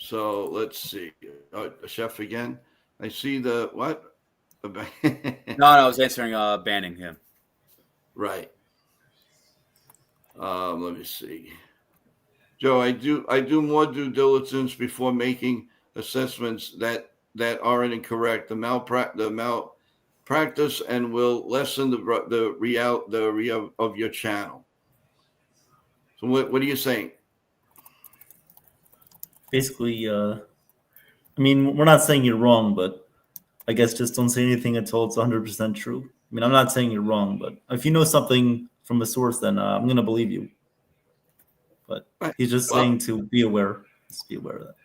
So let's see. Chef again. I see the what? No, I was answering banning him. Right. Let me see. Joe, I do more due diligence before making assessments that aren't incorrect. The malpractice and will lessen the real of your channel. So what are you saying? Basically, I mean, we're not saying you're wrong, but I guess just don't say anything until it's 100% true. I mean, I'm not saying you're wrong, but if you know something from a source, then I'm going to believe you. But Right. he's just Well, saying to be aware. Just be aware of that.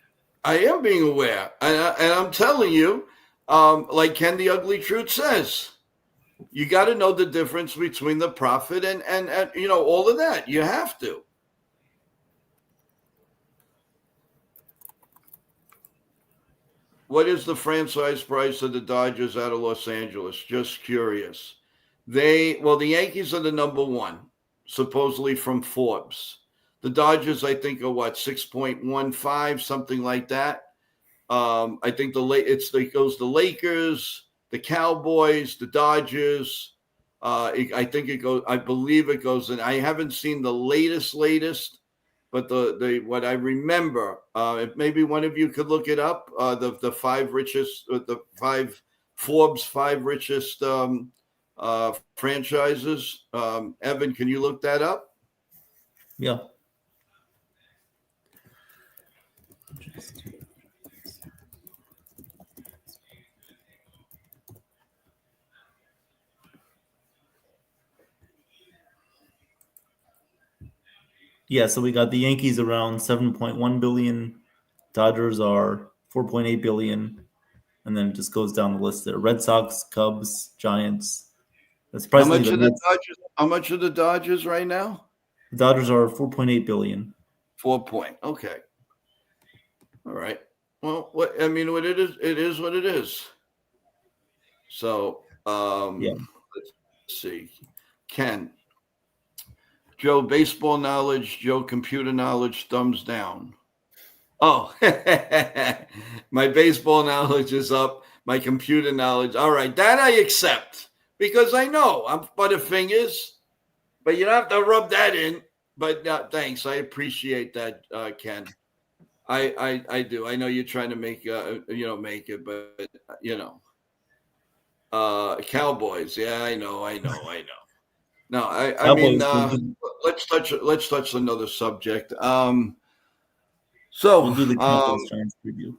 I am being aware, and I'm telling you, like Ken the Ugly Truth says, you got to know the difference between the profit and all of that. You have to. What is the franchise price of the Dodgers out of Los Angeles? Just curious. The Yankees are the number one, supposedly from Forbes. The Dodgers, I think, are what, 6.15, something like that. I think it goes the Lakers, the Cowboys, the Dodgers. I believe it goes in. I haven't seen the latest, but the what I remember, if maybe one of you could look it up, the five richest, Forbes five richest franchises. Evan, can you look that up? Yeah. Yeah, so we got the Yankees around 7.1 billion, Dodgers are 4.8 billion, and then it just goes down the list there. Red Sox, Cubs, Giants. That's How surprisingly much the are the Mets. Dodgers? How much are the Dodgers right now? The Dodgers are 4.8 billion. 4 point. Okay. All right. Well, what I mean, what it is what it is. So, Yeah. let's see. Ken, Joe, baseball knowledge, Joe, computer knowledge, thumbs down. Oh, my baseball knowledge is up. My computer knowledge. All right. That I accept because I know I'm butterfingers, but you don't have to rub that in. But thanks. I appreciate that, Ken. I do. I know you're trying to make make it, but Cowboys. Yeah, I know. No, I mean, Cowboys, let's touch another subject. we'll So do the Cowboys Giants preview.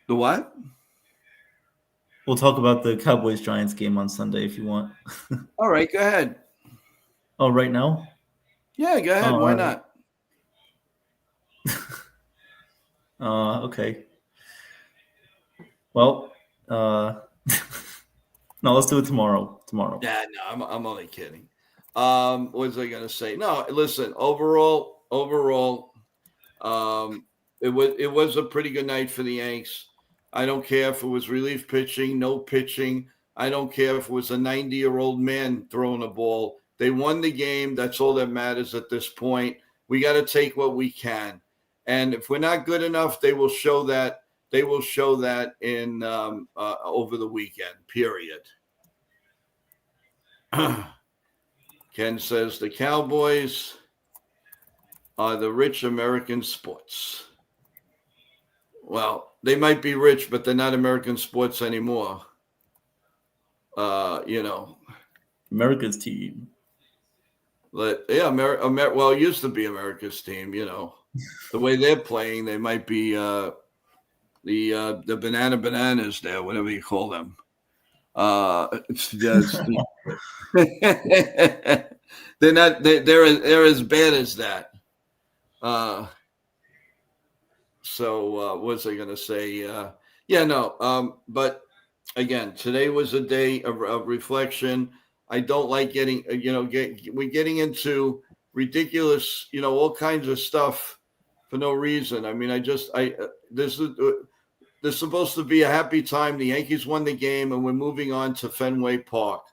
the what? We'll talk about the Cowboys Giants game on Sunday if you want. All right, go ahead. Oh, right now? Yeah, go ahead. Oh, Why all right. not? Okay. Well, no, let's do it tomorrow. Yeah, no, I'm only kidding. What was I gonna say? No, listen. Overall, it was a pretty good night for the Yanks. I don't care if it was relief pitching, no pitching. I don't care if it was a 90-year-old man throwing a ball. They won the game. That's all that matters at this point. We got to take what we can, and if we're not good enough, they will show that. They will show that in over the weekend. Period. Ken says the Cowboys are the rich American sports. Well, they might be rich, but they're not American sports anymore. America's team. Well, it used to be America's team. The way they're playing, they might be the bananas there, whatever you call them. It's just they're not. They're as bad as that. So what was I going to say? But again, today was a day of reflection. I don't like getting, we're getting into ridiculous, all kinds of stuff for no reason. I mean, this is supposed to be a happy time. The Yankees won the game, and we're moving on to Fenway Park.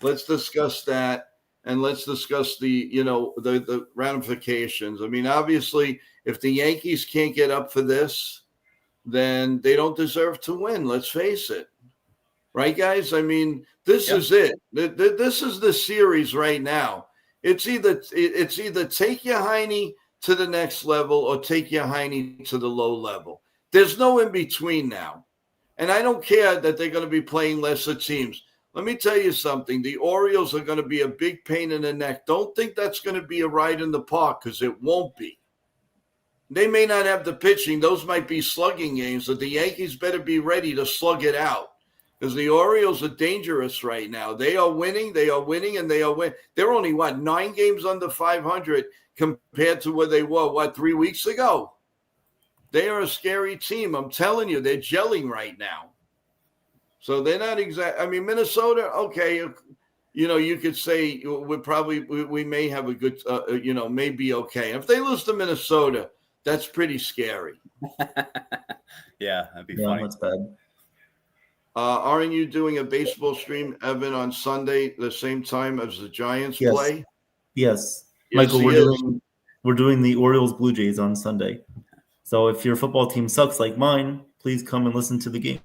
Let's discuss that. and let's discuss the ramifications. I mean, obviously, if the Yankees can't get up for this, then they don't deserve to win. Let's face it. Right, guys? I mean, this is it. This is the series right now. It's either take your Heine to the next level or take your Heine to the low level. There's no in between now. And I don't care that they're going to be playing lesser teams. Let me tell you something. The Orioles are going to be a big pain in the neck. Don't think that's going to be a ride in the park, because it won't be. They may not have the pitching. Those might be slugging games, but the Yankees better be ready to slug it out, because the Orioles are dangerous right now. They are winning, and they are winning. They're only, 9 games under 500 compared to where they were, 3 weeks ago? They are a scary team. I'm telling you, they're gelling right now. So they're not I mean, Minnesota, okay, you could say we may have a good, may be okay. If they lose to Minnesota, that's pretty scary. Yeah, that'd be funny. That's bad. Aren't you doing a baseball stream, Evan, on Sunday, the same time as the Giants play? Yes. Michael, we're doing the Orioles Blue Jays on Sunday. So if your football team sucks like mine, please come and listen to the game.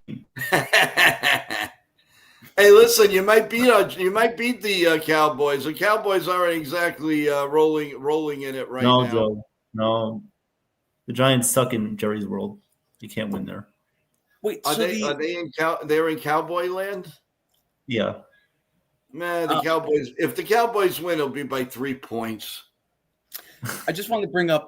Hey, listen, you might beat the Cowboys. The Cowboys aren't exactly rolling in it right now. No, Joe. No. The Giants suck in Jerry's world. You can't win there. Wait, are they in Cowboy land? Yeah. Man, the Cowboys. If the Cowboys win, it'll be by 3 points. I just wanted to bring up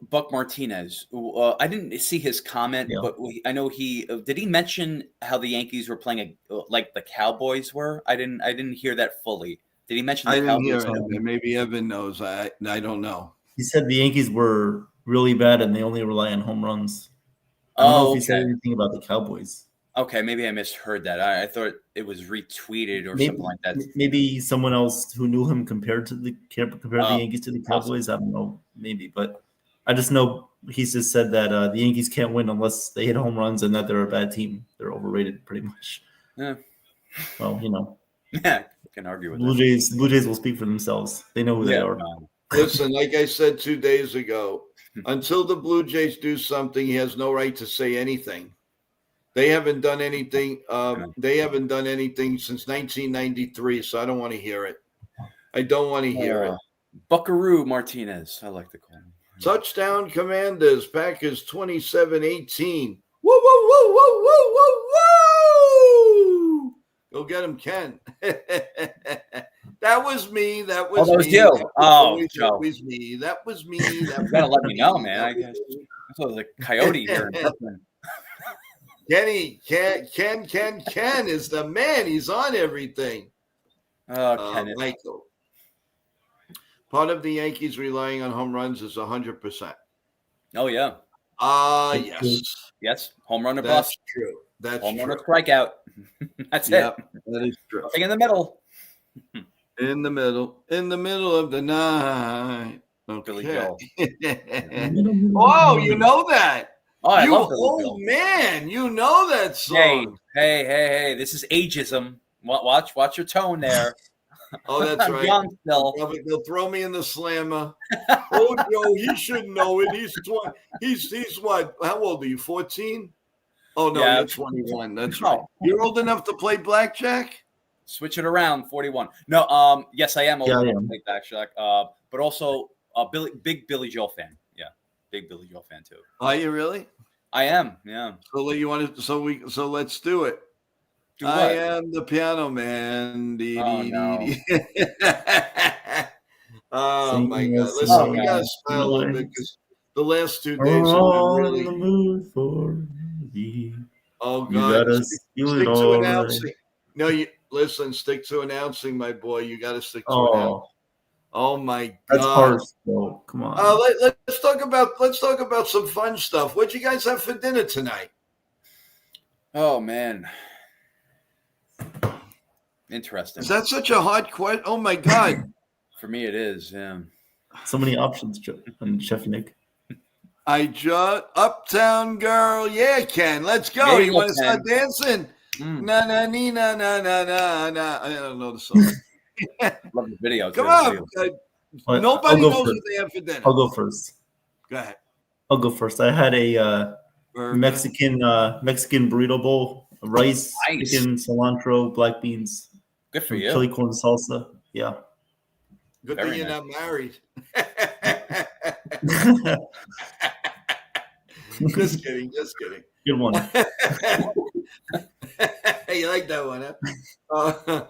Buck Martinez. I didn't see his comment, but I know did he mention how the Yankees were playing like the Cowboys were? I didn't hear that fully. Did he mention the Cowboys? I didn't hear it. Maybe Evan knows. I don't know. He said the Yankees were really bad and they only rely on home runs. I don't know if he said anything about the Cowboys. Okay, maybe I misheard that. I thought it was retweeted or something like that. Maybe someone else who knew him compared the Yankees to the Cowboys. I don't know, maybe, but I just know he's just said that the Yankees can't win unless they hit home runs and that they're a bad team. They're overrated, pretty much. Yeah. Well, Yeah, you can argue with Blue Jays. Blue Jays will speak for themselves. They know who they are. Listen, like I said 2 days ago, until the Blue Jays do something, he has no right to say anything. They haven't done anything. They haven't done anything since 1993, so I don't want to hear it. I don't want to hear it. Buckaroo Martinez, I like to call him. Touchdown Commanders, Packers 27-18. Woo, woo, woo, woo, woo, woo, woo! Go get him, Ken. That was me. That was me. You. Joe. That was me. That was me. You gotta let me know, man. I guess I thought it was a coyote here in Brooklyn. Kenny, Ken is the man. He's on everything. Michael. Part of the Yankees relying on home runs is 100%. Oh, yeah. Yes. Yes, home run or That's bust. true. That's home true. run or strikeout. That's it. That is true. Nothing in the middle. In the middle of the night. Okay. Billy Joel. Oh, you know that. Oh, I love Billy Joel. Joel. Man, you know that song. Hey. This is ageism. Watch your tone there. Oh, that's right. Young still. They'll throw me in the slammer. Oh, Joe, he should know it. He's 20. He's what? How old are you? 14? Oh no, you're 21. That's right. You're old enough to play blackjack? Switch it around, 41. No, yes, I am old enough to play blackjack. But also big Billy Joel fan. Yeah, big Billy Joel fan too. Are you really? I am. Yeah. So you want to? So let's do it. Do what? I am the piano man. Oh my God! Listen, we gotta smile a little bit because the last 2 days have been really. The mood for me. Oh God! Stick to announcing. Right. No, you listen. Stick to announcing, my boy. You got to stick to announcing. Oh my God! That's harsh. Though. Come on. Let's talk about some fun stuff. What'd you guys have for dinner tonight? Oh man. Interesting. Is that such a hard question? Oh my God! For me, it is. Yeah. So many options, Chef Nick. Uptown Girl. Yeah, Ken. Let's go. Yeah, you want to start dancing? Na na na na na na na. I don't know the song. Love the videos. Come Love the on. videos. But Nobody I'll go knows first. what they have for dinner. I'll go first. Go ahead. I'll go first. I had a Burger. Mexican burrito bowl, rice, Nice. chicken, cilantro, black beans, Good for some you. chili corn salsa. Yeah. Good Very thing you're nice. not married. Just kidding. Just kidding. Good one. You like that one, huh?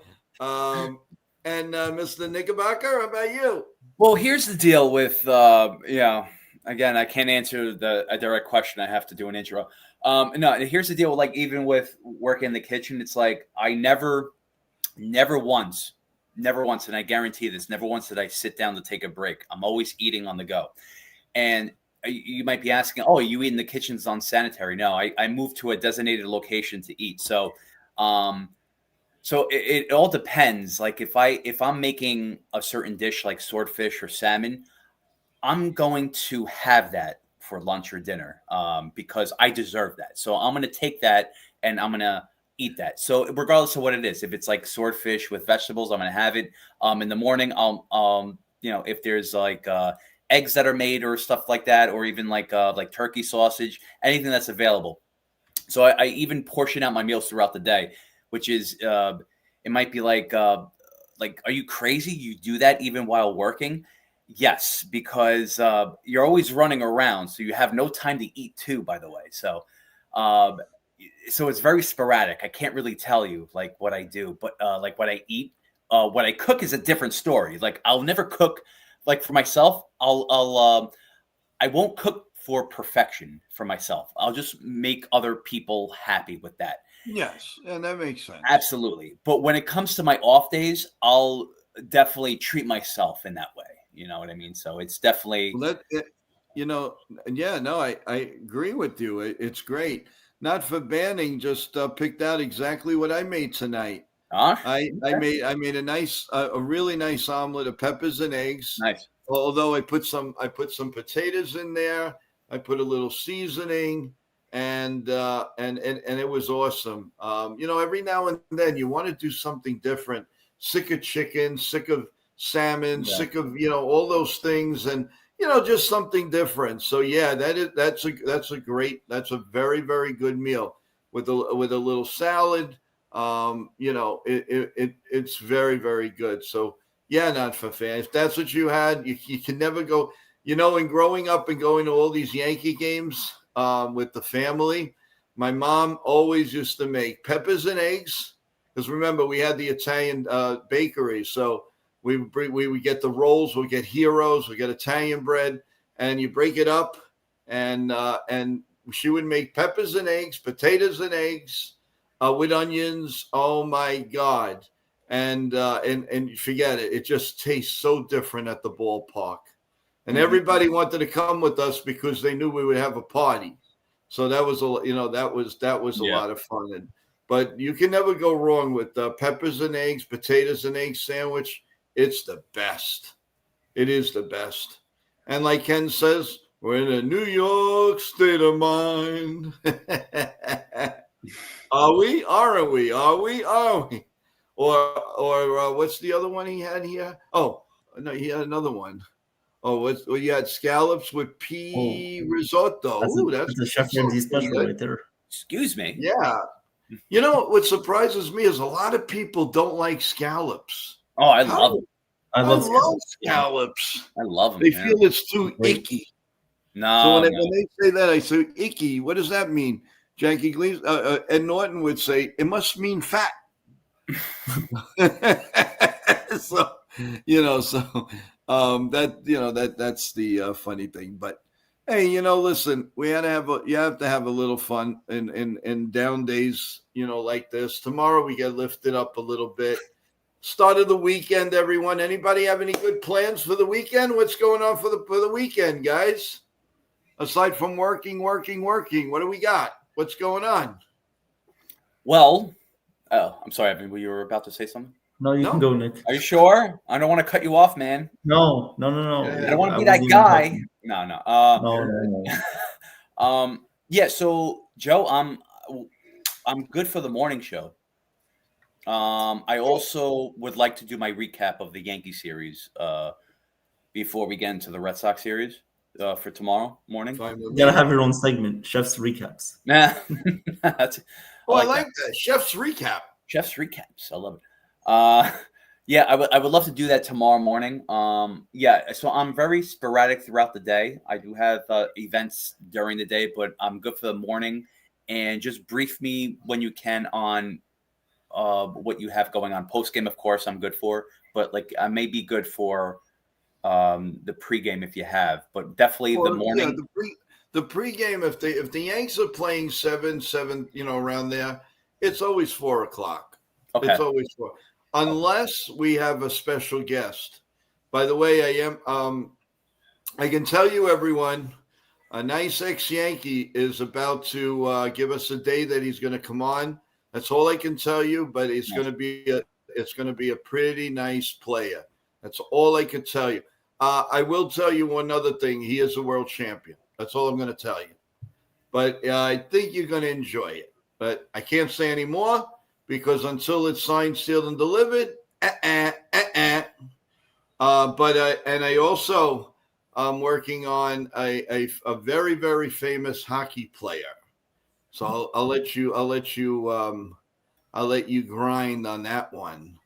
And Mr. Knickerbocker, how about you? Well, here's the deal with again, I can't answer a direct question. I have to do an intro. No, here's the deal. Like, even with working in the kitchen, it's like I never once, and I guarantee this, never once did I sit down to take a break. I'm always eating on the go. And you might be asking, oh, you eat in the kitchen's unsanitary? No, I moved to a designated location to eat. So, it all depends. Like, if I'm making a certain dish like swordfish or salmon, I'm going to have that for lunch or dinner because I deserve that. So I'm going to take that and I'm going to eat that. So regardless of what it is, if it's like swordfish with vegetables, I'm going to have it. In the morning, I'll if there's like eggs that are made or stuff like that, or even like turkey sausage, anything that's available. So I even portion out my meals throughout the day, which is it might be like, are you crazy? You do that even while working? Yes, because you're always running around, so you have no time to eat too, by the way. So it's very sporadic. I can't really tell you like what I do, but like what I eat, what I cook is a different story. Like, I'll never cook like for myself. I won't cook for perfection for myself. I'll just make other people happy with that. Yes, and that makes sense. Absolutely. But when it comes to my off days, I'll definitely treat myself in that way. You know what I mean? So it's definitely I agree with you. It's great. Not for banning, just picked out exactly what I made tonight. I made a really nice omelet of peppers and eggs. Nice. Although I put some potatoes in there. I put a little seasoning, and it was awesome. Every now and then you want to do something different. Sick of chicken, sick of salmon, sick of all those things, and just something different. So yeah, that's a very, very good meal with a little salad. It's very, very good. So yeah, not for fans. If that's what you had, you can never go. In growing up and going to all these Yankee games with the family, my mom always used to make peppers and eggs. Because remember, we had the Italian bakery, so we would get the rolls, we get heroes, we get Italian bread, and you break it up, and she would make peppers and eggs, potatoes and eggs with onions. Oh my God! And forget it, it just tastes so different at the ballpark. And everybody wanted to come with us because they knew we would have a party. So that was a lot of fun. But you can never go wrong with peppers and eggs, potatoes and egg sandwich. It's the best. It is the best. And like Ken says, we're in a New York state of mind. Are we? Aren't we? Are we? Are we? Or what's the other one he had here? Oh, no, he had another one. Oh, you had scallops with pea risotto. That's a Chef Ramsay special right there. Excuse me. Yeah. What surprises me is a lot of people don't like scallops. Oh, I love them. I love scallops. I love them. They feel it's too icky. No. So when they say that, I say, icky, what does that mean? Jackie Gleason, Ed Norton would say, it must mean fat. That's the funny thing. But hey, listen, you have to have a little fun in down days, like this. Tomorrow we get lifted up a little bit. Start of the weekend, everyone. Anybody have any good plans for the weekend? What's going on for the weekend, guys? Aside from working, what do we got? What's going on? Well, I'm sorry, Evan, you were about to say something? No, you can go, Nick. Are you sure? I don't want to cut you off, man. No. I don't want to be that guy. No. Yeah. So, Joe, I'm good for the morning show. I also would like to do my recap of the Yankee series before we get into the Red Sox series for tomorrow morning. Fine with You gotta me. have your own segment, Chef's Recaps. Nah, I Oh, I like like that. that. Chef's recap. Chef's recaps. I love it. Yeah, I would love to do that tomorrow morning. Yeah, so I'm very sporadic throughout the day. I do have events during the day, but I'm good for the morning. And just brief me when you can on what you have going on. Post game, of course, I'm good for, but like I may be good for the pregame if you have, but definitely the Well, yeah, morning. the pregame, if the Yanks are playing seven, around there, it's always 4 o'clock. It's Okay. always four, Okay. unless we have a special guest. By the way, I can tell you, everyone, a nice ex-Yankee is about to give us a day that he's going to come on. That's all I can tell you. But Nice. it's going to be a pretty nice player. That's all I can tell you. I will tell you one other thing. He is a world champion. That's all I'm going to tell you. But I think you're going to enjoy it. But I can't say any more because until it's signed, sealed, and delivered, and I also am working on a very, very famous hockey player. So I'll let you grind on that one.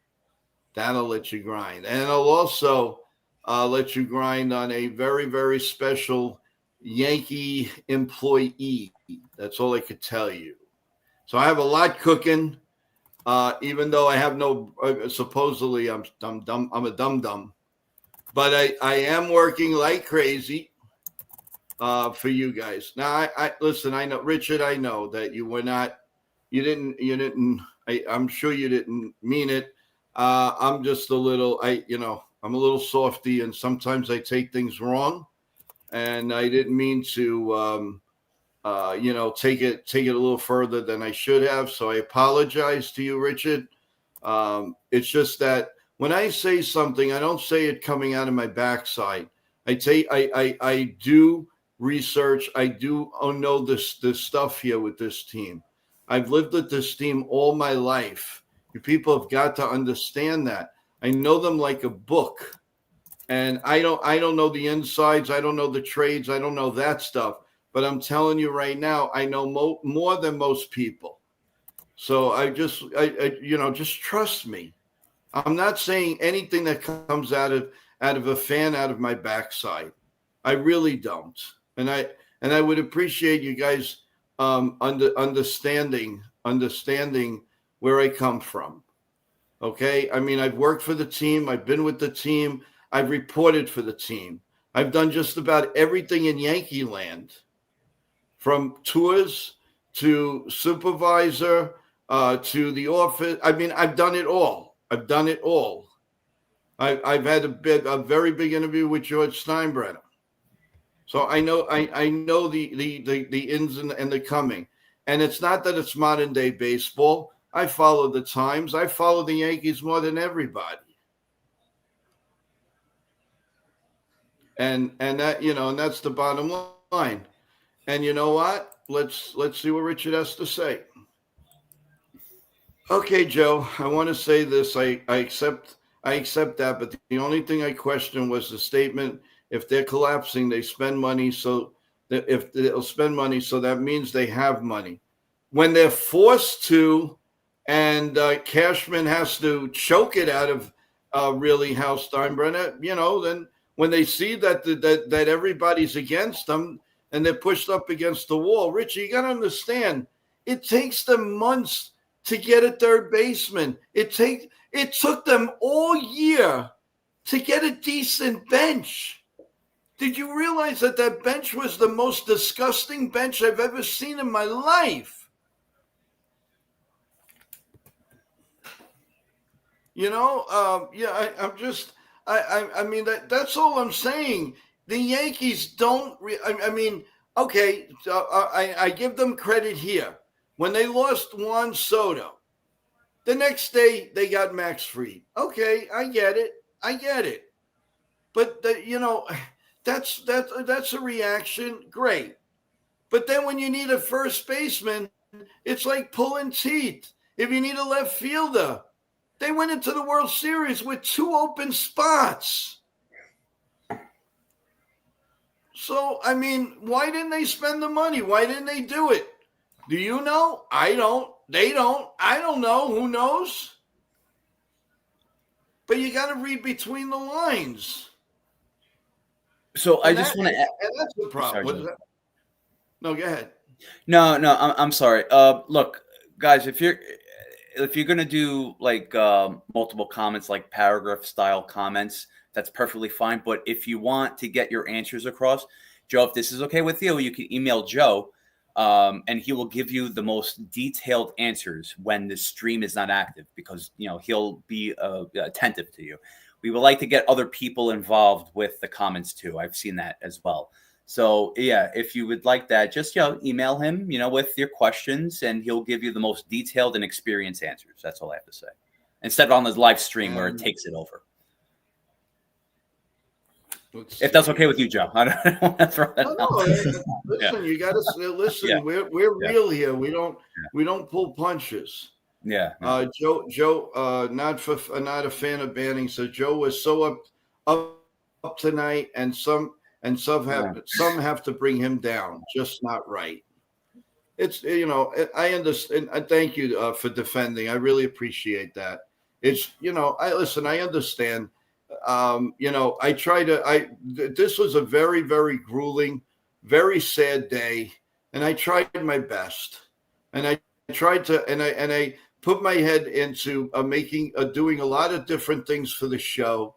That'll let you grind, and I'll also let you grind on a very, very special Yankee employee. That's all I could tell you. So I have a lot cooking. Even though I have no, supposedly I'm dumb. I'm a dum dum. But I am working like crazy for you guys. Now, I listen. I know, Richard. I know that you were not. You didn't. I'm sure you didn't mean it. I'm just a little. I'm a little softy, and sometimes I take things wrong, and I didn't mean to. Take it a little further than I should have. So I apologize to you, Richard. It's just that when I say something, I don't say it coming out of my backside. I do research. I do know this stuff here with this team. I've lived with this team all my life. You people have got to understand that. I know them like a book. And I don't know the insides. I don't know the trades. I don't know that stuff. But I'm telling you right now, I know more than most people. So just trust me. I'm not saying anything that comes out of a fan out of my backside. I really don't. And I would appreciate you guys understanding where I come from. Okay? I mean, I've worked for the team, I've been with the team, I've reported for the team. I've done just about everything in Yankee land, from tours to supervisor to the office. I mean, I've done it all. I've done it all. I've had a very big interview with George Steinbrenner, so I know the ins and the coming. And it's not that it's modern day baseball. I follow the times. I follow the Yankees more than everybody. And that's the bottom line. And you know what? Let's see what Richard has to say. Okay, Joe, I want to say this. I accept that, but the only thing I questioned was the statement: if they're collapsing, they spend money. So that if they'll spend money, so that means they have money. When they're forced to, and Cashman has to choke it out of really Hal Steinbrenner, then when they see that everybody's against them and they're pushed up against the wall, Richie, you got to understand, it takes them months to get a third baseman. It took them all year to get a decent bench. Did you realize that bench was the most disgusting bench I've ever seen in my life? I mean, that's all I'm saying. The Yankees don't, I mean, okay, I give them credit here. When they lost Juan Soto, the next day they got Max Fried. Okay, I get it. But, that's a reaction. Great. But then when you need a first baseman, it's like pulling teeth. If you need a left fielder, they went into the World Series with 2 open spots. So, I mean, why didn't they spend the money? Why didn't they do it? Do you know? I don't. They don't. I don't know. Who knows? But you got to read between the lines. So I just want to. And that's the problem. Sorry, That? No, go ahead. No, I'm sorry. Look, guys, if you're gonna do like multiple comments, like paragraph style comments, that's perfectly fine. But if you want to get your answers across, Joe, if this is okay with you, you can email Joe, and he will give you the most detailed answers when the stream is not active, because he'll be attentive to you. We would like to get other people involved with the comments too. I've seen that as well. So yeah, if you would like that, just email him, with your questions, and he'll give you the most detailed and experienced answers. That's all I have to say. Instead of on the live stream where it takes it over. If that's okay with you, Joe. I don't want to throw that out. Listen, you got to listen. Yeah. We're real here. We don't pull punches. Yeah. Joe, not a fan of banning. So Joe was so up tonight, and some have to bring him down. Just not right. It's I understand. Thank you for defending. I really appreciate that. It's I understand. This was a very, very grueling, very sad day, and I tried my best, and I tried to, and I put my head into doing a lot of different things for the show,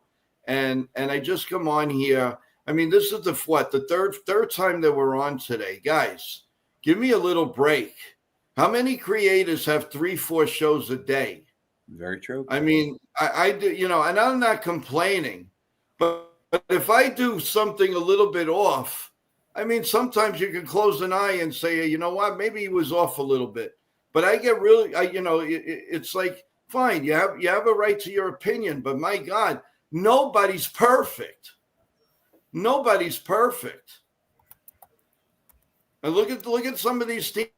and I just come on here. I mean, this is the third time that we're on today, guys. Give me a little break. How many creators have 3-4 shows a day? Very true. I mean, I do, and I'm not complaining, but if I do something a little bit off, I mean, sometimes you can close an eye and say, hey, you know what, maybe he was off a little bit. But I get really, it's like, fine, you have a right to your opinion, but my God, nobody's perfect. Nobody's perfect. And look at some of these teams.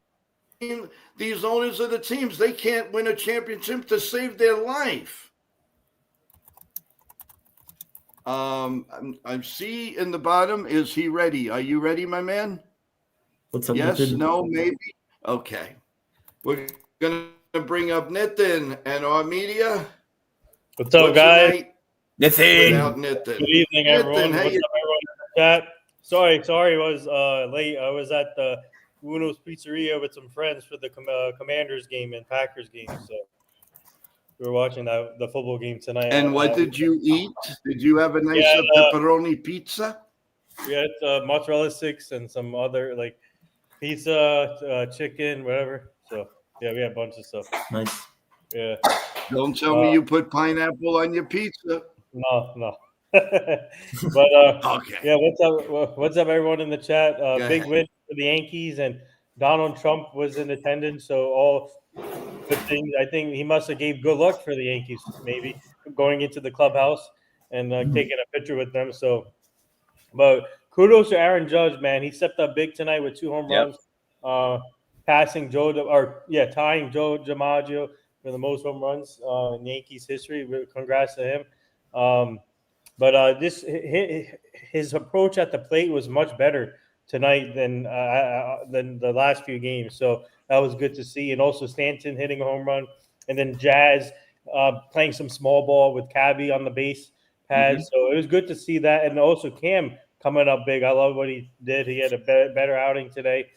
These owners of the teams, they can't win a championship to save their life. I see in the bottom, is he ready? Are you ready, my man? What's up? Yes, Nitin? no, maybe. Okay. We're going to bring up Nitin and our media. What's up, guys? Nitin. Without Nitin. Good evening, everyone. Nitin, What's up, everyone in the chat? Sorry, I was late. I was at the Uno's Pizzeria with some friends for the Commanders game and Packers game. So we were watching the football game tonight. And what did you eat? Did you have a nice pepperoni pizza? We had mozzarella sticks and some other like pizza, chicken, whatever. So yeah, we had a bunch of stuff. Nice. Yeah. Don't tell me you put pineapple on your pizza. No. But okay. Yeah, what's up, everyone in the chat? Big win for the Yankees, and Donald Trump was in attendance, so all good things. I think he must have gave good luck for the Yankees, maybe going into the clubhouse and taking a picture with them. So, but kudos to Aaron Judge, man. He stepped up big tonight with 2 home runs, tying Joe DiMaggio for the most home runs in Yankees history. Congrats to him. But his approach at the plate was much better tonight than the last few games. So that was good to see. And also Stanton hitting a home run, and then Jazz playing some small ball with Cabby on the base pad. Mm-hmm. So it was good to see that. And also Cam coming up big. I love what he did. He had a better outing today.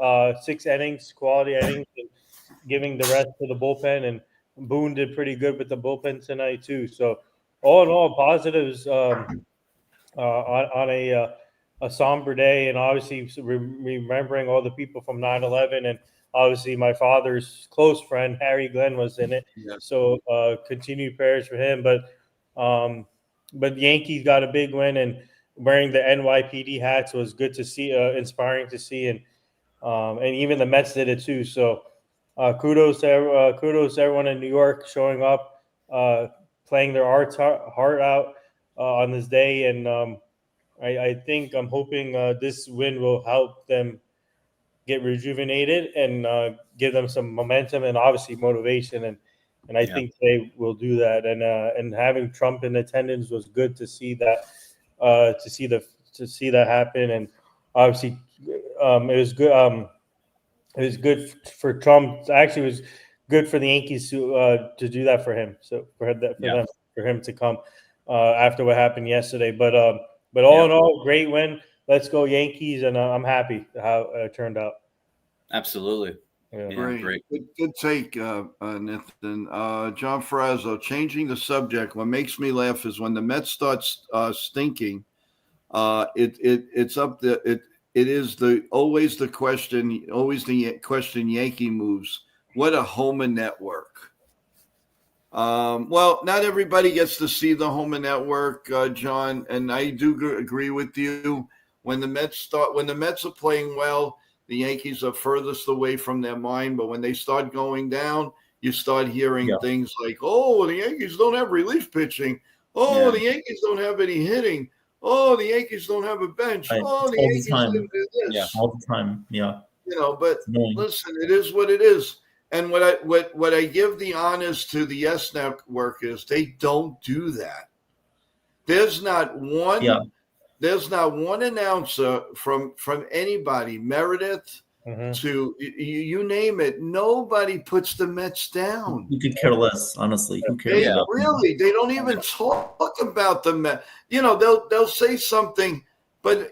6 innings, quality innings, and giving the rest to the bullpen. And Boone did pretty good with the bullpen tonight too. So all in all, positives on a somber day, and obviously remembering all the people from 9/11, and obviously my father's close friend Harry Glenn was in it. Yes. So continued prayers for him. But the Yankees got a big win, and wearing the NYPD hats was good to see, inspiring to see, and even the Mets did it too. So kudos to everyone in New York showing up. Playing their heart out on this day, and I'm hoping this win will help them get rejuvenated and give them some momentum and obviously motivation. And I think they will do that. And having Trump in attendance was good to see that. To see that happen, and obviously, it was good. It was good for Trump. Actually, it was good for the Yankees to do that for him. So for him to come after what happened yesterday. But all in all, great win. Let's go Yankees, and I'm happy how it turned out. Absolutely. Yeah, great. Good take, Nathan. John Frazzo, changing the subject. What makes me laugh is when the Mets starts stinking. It's up there. It is always the question Yankee moves. What a Homer network. Well, not everybody gets to see the Homer network, John, and I do agree with you. When the Mets are playing well, the Yankees are furthest away from their mind. But when they start going down, you start hearing things like, "Oh, the Yankees don't have relief pitching. Oh, the Yankees don't have any hitting. Oh, the Yankees don't have a bench. Right. Oh, the Yankees didn't do this." Yeah, all the time. Yeah. But listen, it is what it is. And what I give the honors to the Yes Network is they don't do that. There's not one. Yeah. There's not one announcer from anybody, Meredith to you name it. Nobody puts the Mets down. You could care less, honestly. Who cares? They don't even talk about the Mets. They'll say something, but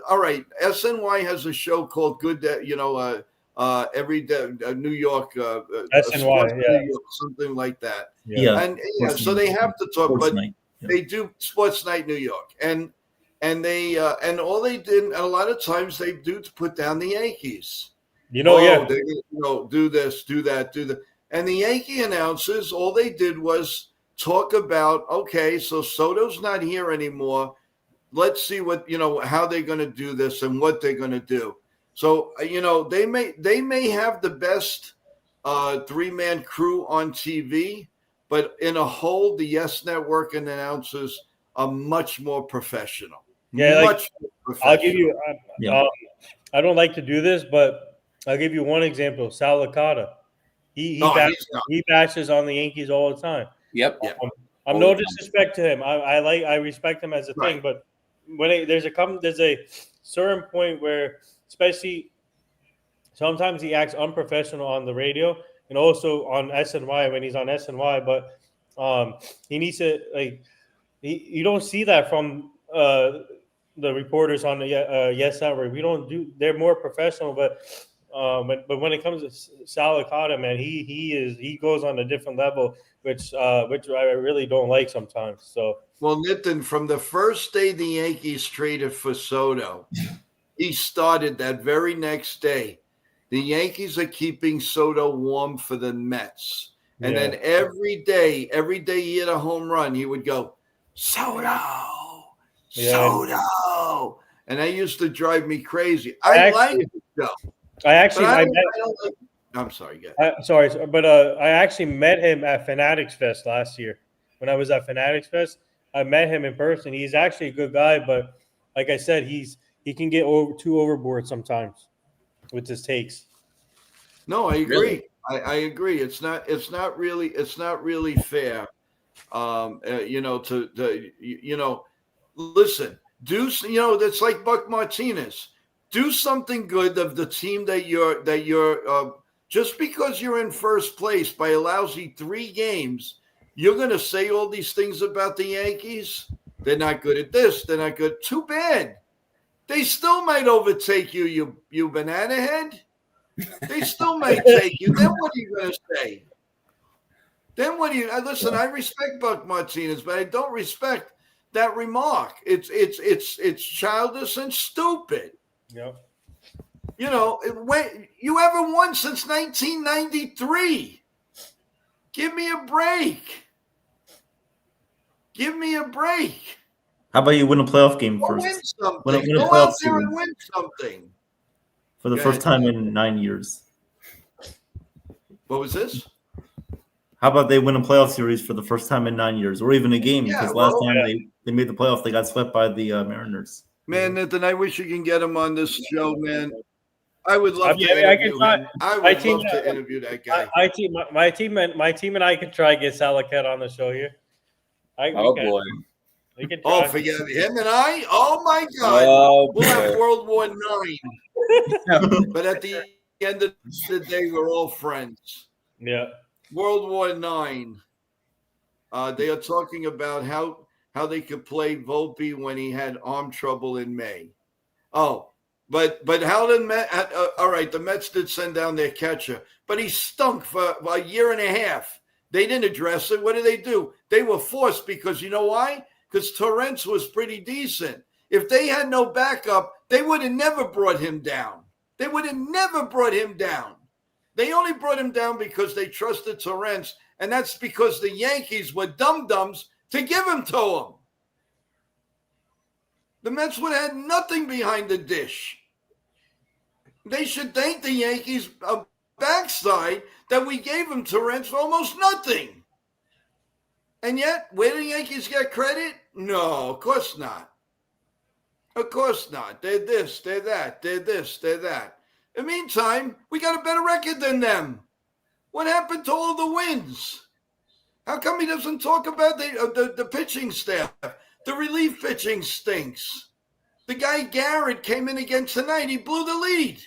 all right. SNY has a show called Good Day. Every day, New York, SNY, New York, something like that. Yeah, and so they have to talk, but they do Sports Night New York, and they and all they did, and a lot of times they do to put down the Yankees. They do this, do that, do that, and the Yankee announcers, all they did was talk about, okay, so Soto's not here anymore. Let's see what how they're going to do this and what they're going to do. So they may have the best 3-man crew on TV, but in a whole, the Yes Network and announcers are much more professional. Yeah, much more professional. I'll give you. I don't like to do this, but I'll give you one example. Sal Licata. He bashes on the Yankees all the time. Yep. I'm no disrespect to him. I respect him as a thing, but when there's a certain point where, especially sometimes he acts unprofessional on the radio and also on SNY when he's on SNY, but he needs to you don't see that from the reporters on the Yes Network. We don't do. They're more professional, but when it comes to Sal Licata, man, he goes on a different level, which I really don't like sometimes. So, well, Nitin, from the first day the Yankees traded for Soto, he started that very next day. The Yankees are keeping Soto warm for the Mets, and then every day he hit a home run, he would go, Soto. Soto, and that used to drive me crazy. I like it though. I'm sorry, but I actually met him at Fanatics Fest last year. When I was at Fanatics Fest, I met him in person. He's actually a good guy, but like I said, he can get too overboard sometimes with his takes. No, I agree. Really? I agree. It's not really fair. Listen, that's like Buck Martinez. Do something good of the team that you're just because you're in first place by a lousy 3 games, you're going to say all these things about the Yankees. They're not good at this. They're not good. Too bad. They still might overtake you banana head. They still might take you. Then what are you going to say? Then what do you listen? I respect Buck Martinez, but I don't respect that remark. It's childish and stupid. Yep. When you ever won since 1993? Give me a break. Give me a break. How about you win a playoff game first? Win something. Win a Go playoff out there series and win something. For the first time in 9 years. What was this? How about they win a playoff series for the first time in 9 years, or even a game? Because last time they made the playoff, they got swept by the Mariners. Man, Nathan, I wish you can get him on this show, man. I would love to I can interview try. him. I My would team, love to interview that guy. my team and I can try to get Salaket on the show here. Oh boy. We can Oh, try. forget it. Him and I. Oh my God. Oh We'll have boy. World War IX. But at the end of the day, we're all friends. Yeah. World War IX. They are talking about how they could play Volpe when he had arm trouble in May. Oh, but how did all right, the Mets did send down their catcher, but he stunk for a year and a half. They didn't address it. What did they do? They were forced because you know why? Because Torrance was pretty decent. If they had no backup, they would have never brought him down. They would have never brought him down. They only brought him down because they trusted Torrance, and that's because the Yankees were dum-dums to give him to him. The Mets would have had nothing behind the dish. They should thank the Yankees backside that we gave him Torrance for almost nothing. And yet, where do the Yankees get credit? No, of course not. Of course not. They're this, they're that, they're this, they're that. In the meantime, we got a better record than them. What happened to all the wins? How come he doesn't talk about the pitching staff? The relief pitching stinks. The guy Garrett came in again tonight. He blew the lead.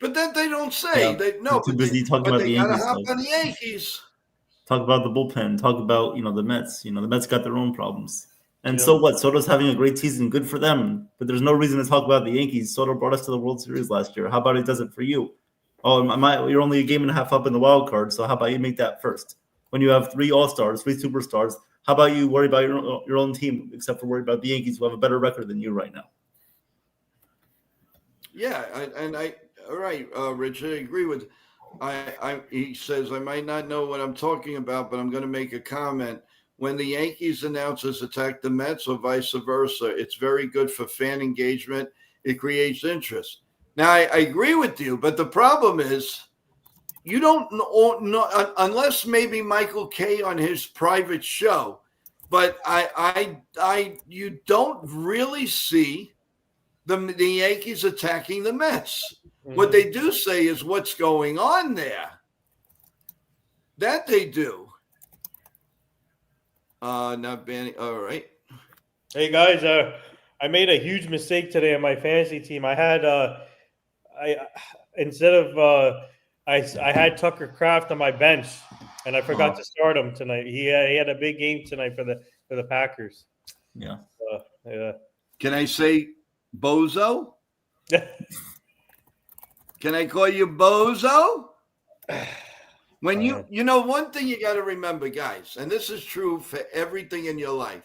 But that they don't say. Yeah, They they're too busy talking about the gotta Yankees. hop on the Yankees. Talk about the bullpen. Talk about the Mets. The Mets got their own problems. And Yeah. so what? Soto's having a great season. Good for them. But there's no reason to talk about the Yankees. Soto brought us to the World Series last year. How about he does it for you? Oh, you're only a game and a half up in the wild card. So how about you make that first? When you have 3 All-Stars, 3 superstars, how about you worry about your own team, except for worry about the Yankees, who have a better record than you right now? Yeah, all right, Richard, I agree with. He says I might not know what I'm talking about, but I'm going to make a comment. When the Yankees announcers attack the Mets or vice versa, it's very good for fan engagement. It creates interest. Now, I agree with you, but the problem is you don't know unless maybe Michael Kay on his private show, but you don't really see the Yankees attacking the Mets. Mm-hmm. What they do say is what's going on there. That they do. Not banning. All right. Hey guys, I made a huge mistake today on my fantasy team. I had I had Tucker Kraft on my bench, and I forgot to start him tonight. He had a big game tonight for the Packers. Yeah. Yeah. Can I say Bozo? Can I call you Bozo? When one thing you got to remember, guys, and this is true for everything in your life.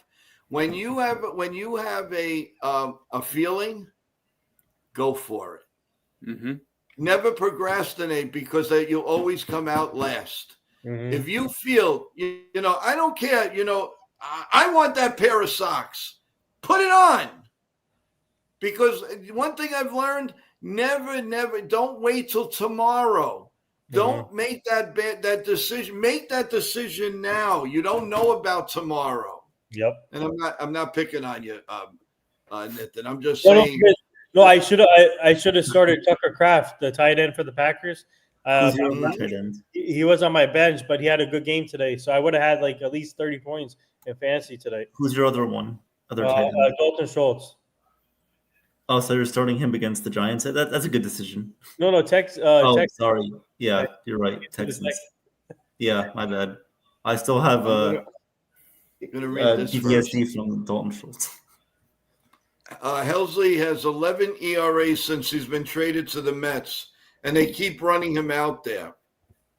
When you have a feeling, go for it. Mm-hmm. Never procrastinate because you'll always come out last. Mm-hmm. If you feel, I don't care. I want that pair of socks. Put it on. Because one thing I've learned, never, don't wait till tomorrow. Don't make that decision. Make that decision now. You don't know about tomorrow. Yep. And I'm not picking on you, Nathan. I'm just saying. No, I should have started Tucker Kraft, the tight end for the Packers. Who's your other tight end? He was on my bench, but he had a good game today, so I would have had like at least 30 points in fantasy today. Who's your other one? Other tight end? Dalton Schultz. Oh, so you're starting him against the Giants? That's a good decision. No, sorry. Yeah, you're right. Texans. Yeah, my bad. I still have PTSD from Dalton Schultz. Helsley has 11 ERA since he's been traded to the Mets, and they keep running him out there.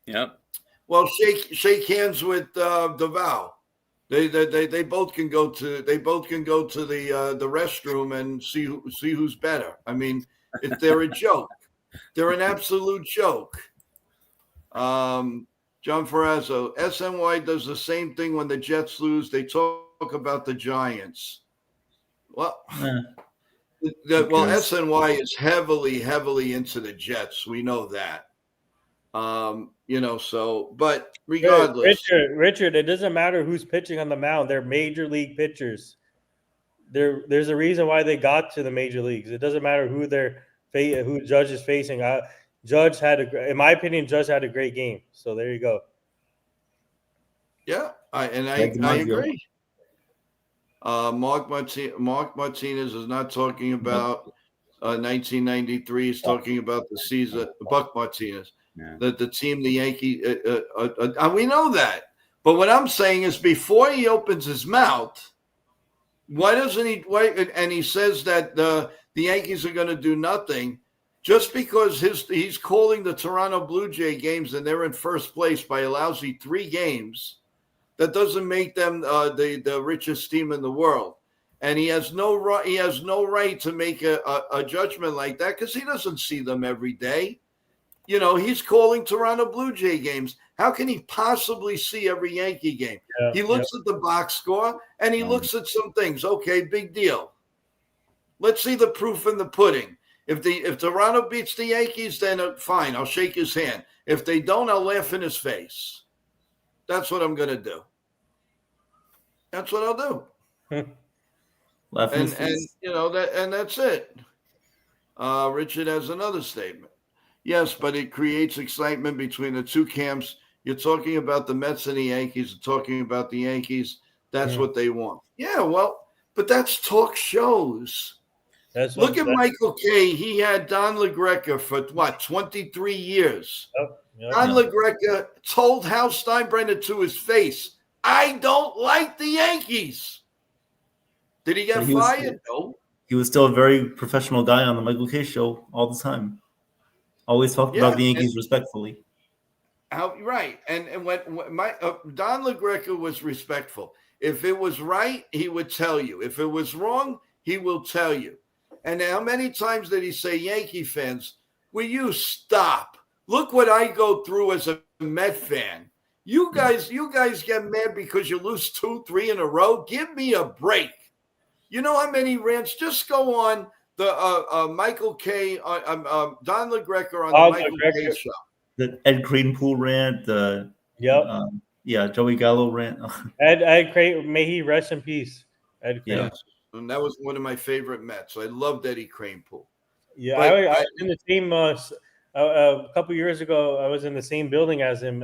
Yep. Well, shake hands with DeVal. They both can go to the restroom and see who's better. I mean, if they're a joke, they're an absolute joke. John Ferrazzo, SNY does the same thing when the Jets lose. They talk about the Giants. Well, SNY is heavily into the Jets. We know that. But regardless, Richard, it doesn't matter who's pitching on the mound. They're major league pitchers. There's a reason why they got to the major leagues. It doesn't matter who who Judge is facing. Judge in my opinion, Judge had a great game. So there you go. Yeah, I agree. Mark Martinez is not talking about 1993. He's talking about the season. Buck Martinez, that the team, the Yankee. We know that. But what I'm saying is, before he opens his mouth, why doesn't he? And he says that the Yankees are going to do nothing. Just because he's calling the Toronto Blue Jay games and they're in first place by a lousy 3 games, that doesn't make them the richest team in the world. And he has no right to make a judgment like that because he doesn't see them every day. You know, he's calling Toronto Blue Jay games. How can he possibly see every Yankee game? Yeah, he looks at the box score and he looks at some things. Okay, big deal. Let's see the proof in the pudding. If Toronto beats the Yankees, then fine, I'll shake his hand. If they don't, I'll laugh in his face. That's what I'm going to do. That's what I'll do. And you know that, and that's it. Richard has another statement. Yes, but it creates excitement between the two camps. You're talking about the Mets and the Yankees. You're talking about the Yankees. That's what they want. Yeah, well, but that's talk shows. Look at Michael Kay. He had Don LaGreca for 23 years. Don LaGreca told Hal Steinbrenner to his face, "I don't like the Yankees." Did he get fired? No. He was still a very professional guy on the Michael Kay show all the time. Always talked about the Yankees respectfully. Right. And when Don LaGreca was respectful. If it was right, he would tell you. If it was wrong, he will tell you. And how many times did he say, Yankee fans, will you stop? Look what I go through as a Met fan. You guys get mad because you lose 2-3 in a row. Give me a break. You know how many rants? Just go on the Michael Kay, Don LaGreca on the Michael Kay show. The Ed Cranepool rant. Joey Gallo rant. Ed Crane, may he rest in peace. Ed Crane. Yes. And that was one of my favorite Mets. I loved Eddie Cranepool. Yeah, I was in the same. A couple years ago, I was in the same building as him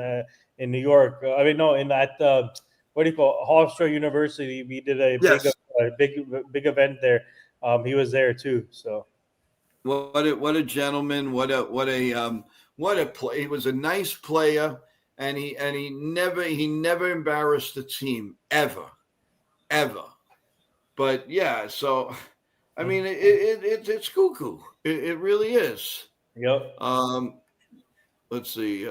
in New York. What do you call Hofstra University? We did a big event there. He was there too. So, what a gentleman! What a play! He was a nice player, and he never embarrassed the team ever. But yeah, so I mean, it's cuckoo. It really is. Yep. Let's see.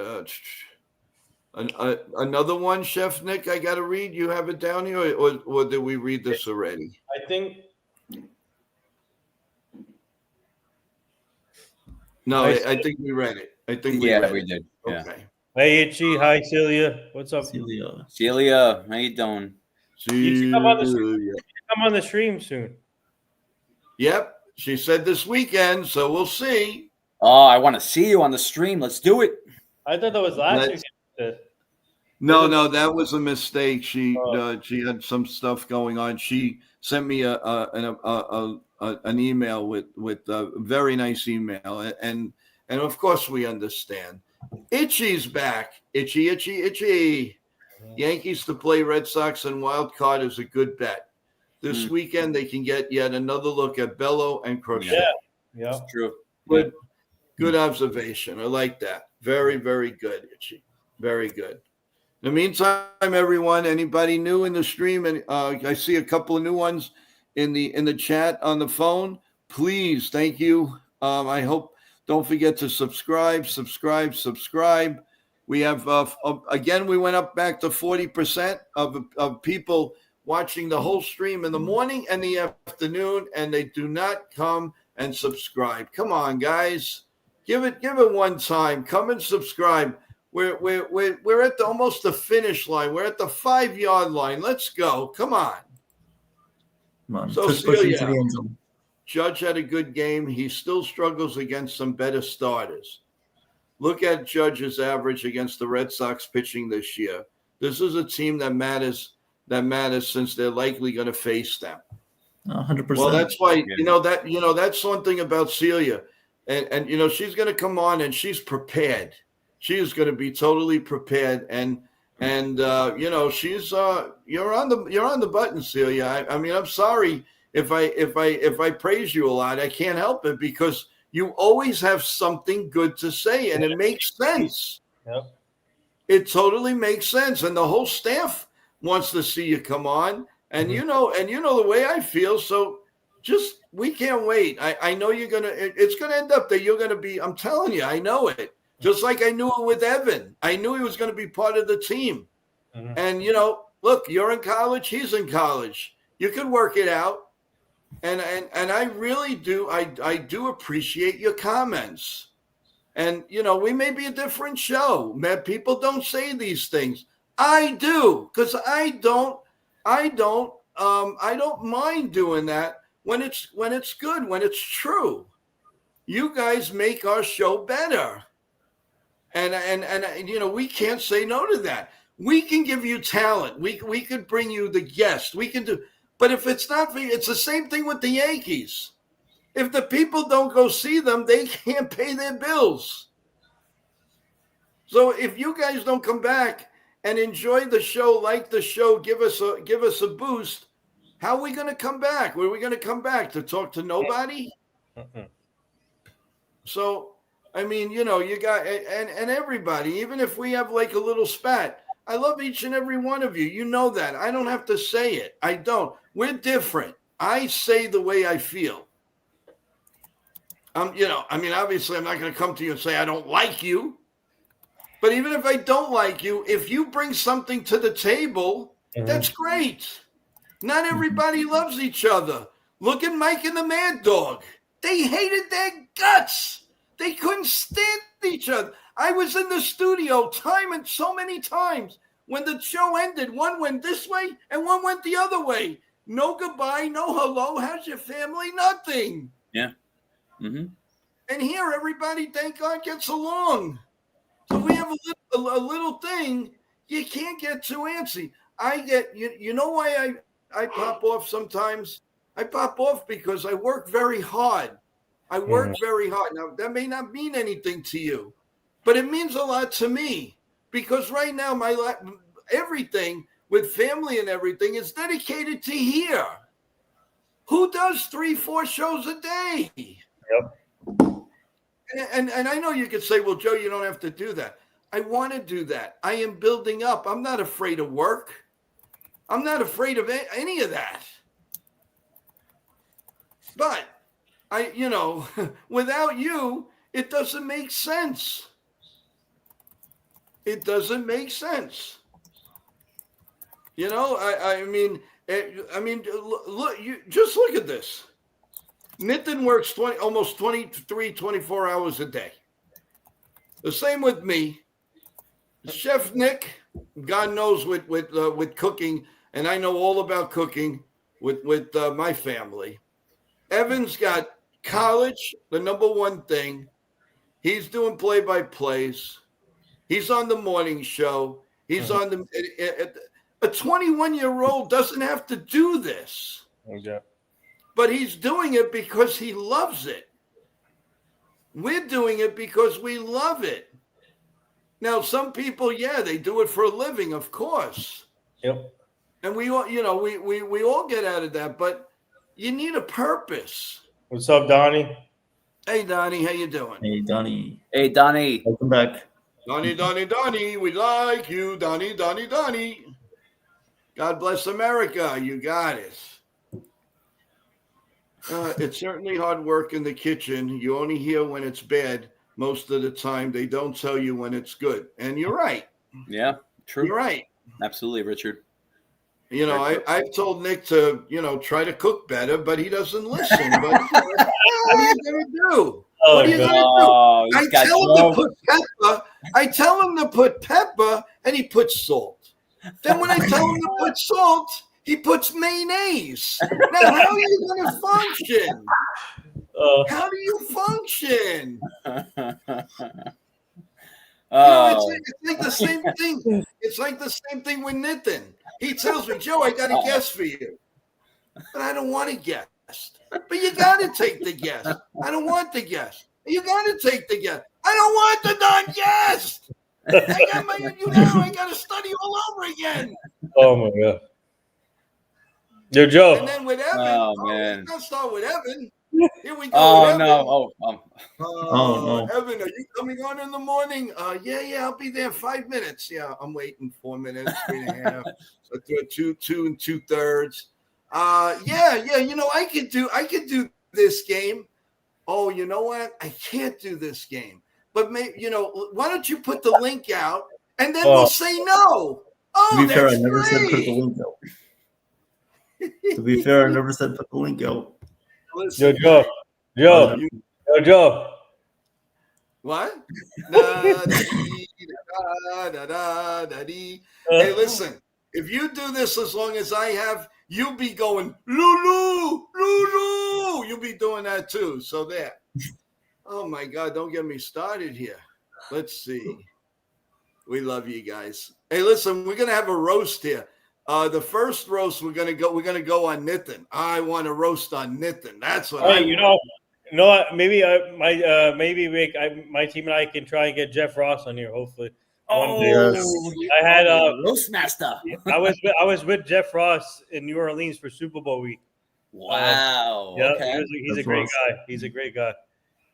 Another one, Chef Nick. I got to read. You have it down here, or did we read this already? I think. No, I think we read it. I think we read it. Did. Yeah. Okay. Hey, Itchy. Hi, Celia. What's up? Celia, how you doing? You should come on the stream soon. Yep. She said this weekend, so we'll see. Oh, I want to see you on the stream. Let's do it. I thought that was last weekend. No, that was a mistake. She had some stuff going on. She sent me an email with a very nice email, and of course we understand. Itchy's back. Itchy. Yankees to play Red Sox and wild card is a good bet. This weekend they can get yet another look at Bello and Crochet. Yeah, that's true. Good observation. I like that. Very, very good, Itchy. Very good. In the meantime, everyone, anybody new in the stream, and I see a couple of new ones in the chat on the phone. Please, thank you. I hope. Don't forget to subscribe. We have again. We went up back to 40% of people watching the whole stream in the morning and the afternoon, and they do not come and subscribe. Come on, guys, give it one time. Come and subscribe. We're at almost the finish line. We're at the 5-yard line. Let's go. Come on. So Celia, Judge had a good game. He still struggles against some better starters. Look at Judge's average against the Red Sox pitching this year. This is a team that matters since they're likely going to face them. 100%. Well, that's why that's one thing about Celia. and she's going to come on and she's prepared. She is going to be totally prepared, and she's you're on the button, Celia. I mean, I'm sorry if I praise you a lot. I can't help it because you always have something good to say, and it makes sense. Yep. It totally makes sense, and the whole staff wants to see you come on, and you know the way I feel. So we can't wait. I know it's gonna end up that you're gonna be. I'm telling you, I know it. Just like I knew it with Evan. I knew he was going to be part of the team. And look, you're in college, he's in college. You can work it out. And I really do. I do appreciate your comments. And we may be a different show. Man, people don't say these things. I do, because I don't mind doing that when it's good, when it's true. You guys make our show better. And we can't say no to that. We can give you talent. We could bring you the guest. We can do. But if it's not for you, it's the same thing with the Yankees. If the people don't go see them, they can't pay their bills. So if you guys don't come back and enjoy the show, like the show, give us a boost, how are we going to come back? Were we going to come back to talk to nobody? So. I mean, you got, and everybody, even if we have like a little spat, I love each and every one of you. You know that. I don't have to say it. I don't. We're different. I say the way I feel. Obviously I'm not going to come to you and say I don't like you. But even if I don't like you, if you bring something to the table, that's great. Not everybody loves each other. Look at Mike and the Mad Dog. They hated their guts. They couldn't stand each other. I was in the studio so many times. When the show ended, one went this way and one went the other way. No goodbye, no hello. How's your family? Nothing. Yeah. Mm-hmm. And here, everybody, thank God, gets along. So we have a little thing. You can't get too antsy. I get, you know why I pop off sometimes? I pop off because I work very hard. I work very hard. Now, that may not mean anything to you, but it means a lot to me because right now everything with family and everything is dedicated to here. Who does 3-4 shows a day? Yep. And I know you could say, well, Joe, you don't have to do that. I want to do that. I am building up. I'm not afraid of work. I'm not afraid of any of that. But without you, it doesn't make sense. It doesn't make sense. I mean, look, just look at this. Nitin works almost 23, 24 hours a day. The same with me. Chef Nick, God knows with cooking, and I know all about cooking with my family. Evan's got college, the number one thing. He's doing play-by-plays. He's on the morning show. He's on a 21-year-old doesn't have to do this. Okay. But he's doing it because he loves it. We're doing it because we love it. Now, some people, they do it for a living, of course. Yep. And we all, we all get out of that, but you need a purpose. What's up, Donnie? Hey, Donnie, how you doing? Hey, Donnie. Hey, Donnie. Welcome back. Donnie, we like you. Donnie. God bless America. You got it. It's certainly hard work in the kitchen. You only hear when it's bad most of the time. They don't tell you when it's good. And you're right. Yeah, true. You're right. Absolutely, Richard. I've told Nick to, try to cook better, but he doesn't listen. But what are you going to do? What are you going to do? I tell him to put pepper, and he puts salt. Then when I tell him to put salt, he puts mayonnaise. Now, how are you going to function? How do you function? It's like the same thing. It's like the same thing with Nitin. He tells me, Joe, I got a guest for you. But I don't want a guest. But you got to take the guest. I don't want the guest. You got to take the guest. I don't want the non-guest. I got to study all over again. Oh my God. Yo, Joe. And then with Evan, man. let's not start with Evan. Here we go. Oh with Evan. no! no. Evan, are you coming on in the morning? Yeah, I'll be there 5 minutes. Yeah, I'm waiting 4 minutes, 3.5. So two and 2/3. Yeah. You know, I could do this game. Oh, you know what? I can't do this game. But maybe, you know, why don't you put the link out and then we'll say no. Oh, to be fair, I that's never said put the great. link out. To be fair, I never said put the link out. Listen, Joe. What? Hey, listen, if you do this as long as I have, you'll be going, Lulu. You'll be doing that too. So there. Oh, my God. Don't get me started here. Let's see. We love you guys. Hey, listen, we're going to have a roast here. The first roast we're gonna go on Nitin. I want to roast on Nitin. That's what I want. Maybe Rick, my team and I can try and get Jeff Ross on here. Hopefully, I had roast master. I was with Jeff Ross in New Orleans for Super Bowl week. Wow. Yeah, okay. he's a great guy. He's a great guy.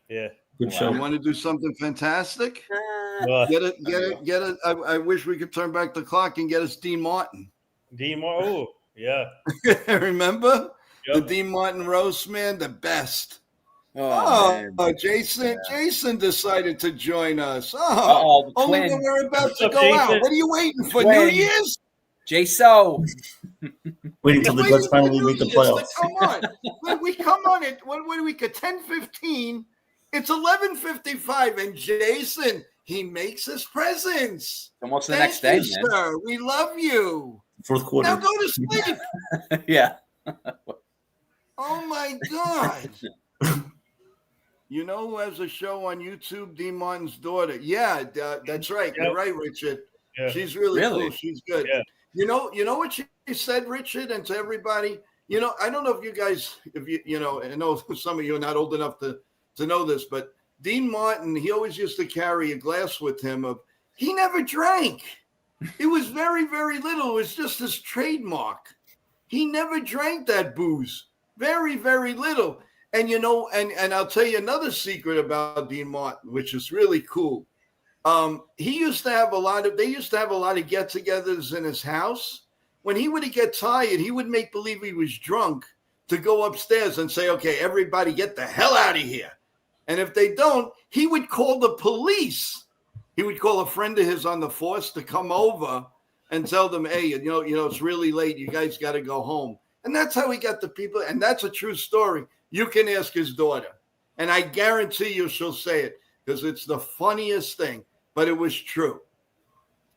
Yeah. Good show. You want to do something fantastic? Get it. I wish we could turn back the clock and get us Dean Martin. Dean Martin. Oh, yeah. Remember? Yep. The Dean Martin roast, man, the best. Man. Jason decided to join us. The only twin. when we're about to What's up, go Jason? out. What are you waiting for? Twin. New Year's? J-So. Waiting until the Jets finally make the playoffs. Come on. we come on it. What are we at 10:15? It's 11:55, and Jason, he makes his presence. Almost the next day, man. Sir. We love you. Fourth quarter. Now go to sleep. Yeah. Oh my God. You know who has a show on YouTube? Dean Martin's daughter. Yeah, that's right. You're right, Richard. Yeah. She's really cool. She's good. Yeah. You know what she said, Richard, and to everybody. You know, I don't know if you guys, I know some of you are not old enough to know this, but Dean Martin, he always used to carry a glass with him he never drank. It was very, very little. It was just his trademark. He never drank that booze. Very, very little. And, and I'll tell you another secret about Dean Martin, which is really cool. They used to have a lot of get-togethers in his house. When he would get tired, he would make believe he was drunk to go upstairs and say, okay, everybody get the hell out of here. And if they don't, he would call the police. He would call a friend of his on the force to come over and tell them, hey, it's really late. You guys got to go home. And that's how he got the people. And that's a true story. You can ask his daughter. And I guarantee you she'll say it because it's the funniest thing. But it was true.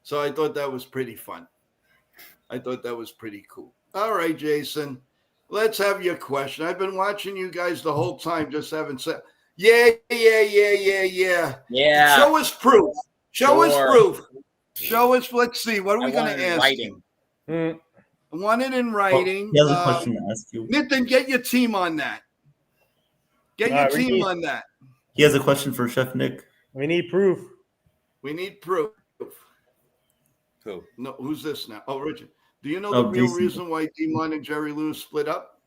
So I thought that was pretty fun. I thought that was pretty cool. All right, Jason. Let's have your question. I've been watching you guys the whole time, just haven't said. Yeah. Yeah. Show us proof. Show us Sure. proof. Show us. Let's see. What are we going to ask? Writing. I want it in writing. He has a question to ask you. Nitin, get your team on that. Get your team on that. He has a question for Chef Nick. We need proof. We need proof. Who? No, who's this now? Oh, Richard. Do you know the real Jason. reason why D-Mon and Jerry Lewis split up?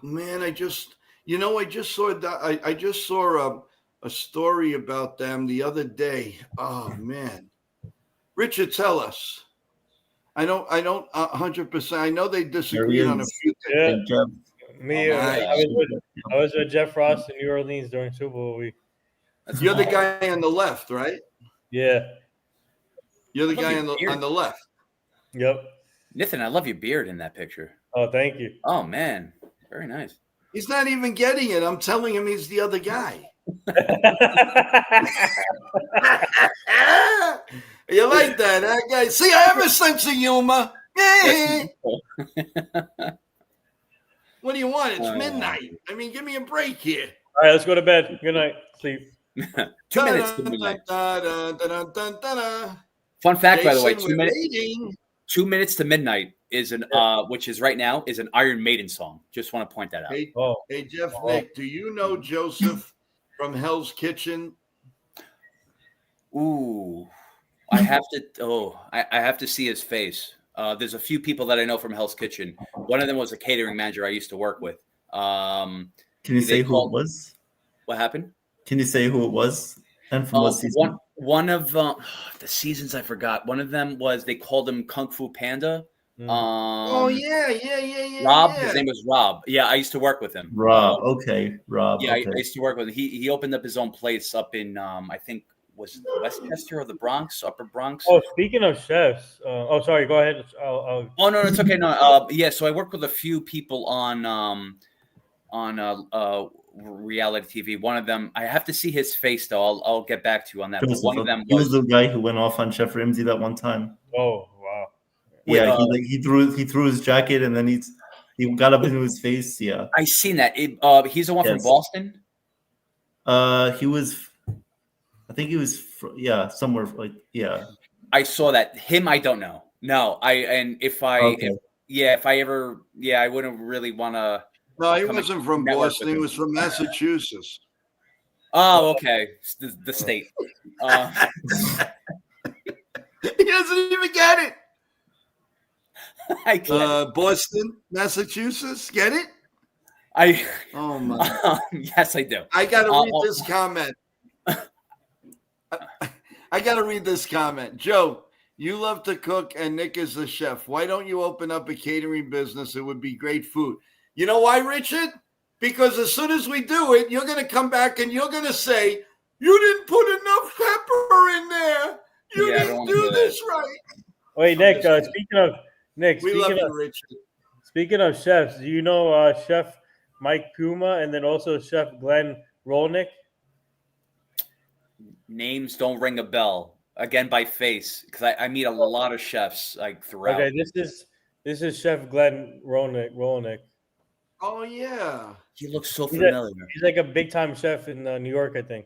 Man, I just saw that. I just saw a story about them the other day. Oh man, Richard, tell us. I don't 100%. I know they disagreed on a few things. Yeah. Jeff. I was with Jeff Ross in New Orleans during Super Bowl week. You're the guy on the left, right? Yeah. You're the guy your beard. on the left. Yep. Nathan, I love your beard in that picture. Oh, thank you. Oh man, very nice. He's not even getting it. I'm telling him he's the other guy. You like that, huh, guy? See, I have a sense of humor. What do you want? It's midnight. I mean, give me a break here. All right, let's go to bed. Good night. Sleep. 2 minutes to midnight. Fun fact, by the way, Jason, 2 minutes to midnight is an which is right now is an Iron Maiden song. Just want to point that out. Hey, Oh, hey, Jeff, Nick, do you know Joseph from Hell's Kitchen? Ooh, I have to. Oh, I have to see his face. There's a few people that I know from Hell's Kitchen. One of them was a catering manager I used to work with. Can you They say who called- it was? What happened? Can you say who it was? And from what season? One of the seasons I forgot. One of them was they called him Kung Fu Panda. Oh yeah. Rob. Yeah. His name was Rob. Yeah, I used to work with him. Rob. Okay, Rob. Yeah, Okay. I used to work with him. He opened up his own place up in I think was it Westchester or the Bronx, Upper Bronx. Oh, speaking of chefs. Sorry. Go ahead. I'll... Oh no, it's okay. No, yeah. So I worked with a few people on reality TV. One of them, I have to see his face though. I'll get back to you on that. But Joseph, one of them he was the guy who went off on Chef Ramsay that one time. Oh, wow. Yeah, he threw his jacket and then he got up into his face. Yeah, I seen that. He's the one from Yes. Boston. He was. I think he was. Somewhere like I saw that. Him, I don't know. No, if I ever, I wouldn't really want to. No, he wasn't from network Boston. with He him. was from Massachusetts. Oh, okay. The state. He doesn't even get it. I can't. Boston, Massachusetts. Get it? Oh my! Yes, I do. I got to read this comment. I got to read this comment. Joe, you love to cook, and Nick is the chef. Why don't you open up a catering business? It would be great food. You know why, Richard? Because as soon as we do it, you're going to come back and you're going to say, you didn't put enough pepper in there. You didn't do this right. Wait, Nick, speaking of Richard. Speaking of chefs, do you know Chef Mike Puma and then also Chef Glenn Rolnick? Names don't ring a bell. Again, by face, because I meet a lot of chefs like throughout. Okay, this is Chef Glenn Rolnick. Oh, yeah. He looks so familiar. He's like a big time chef in New York, I think.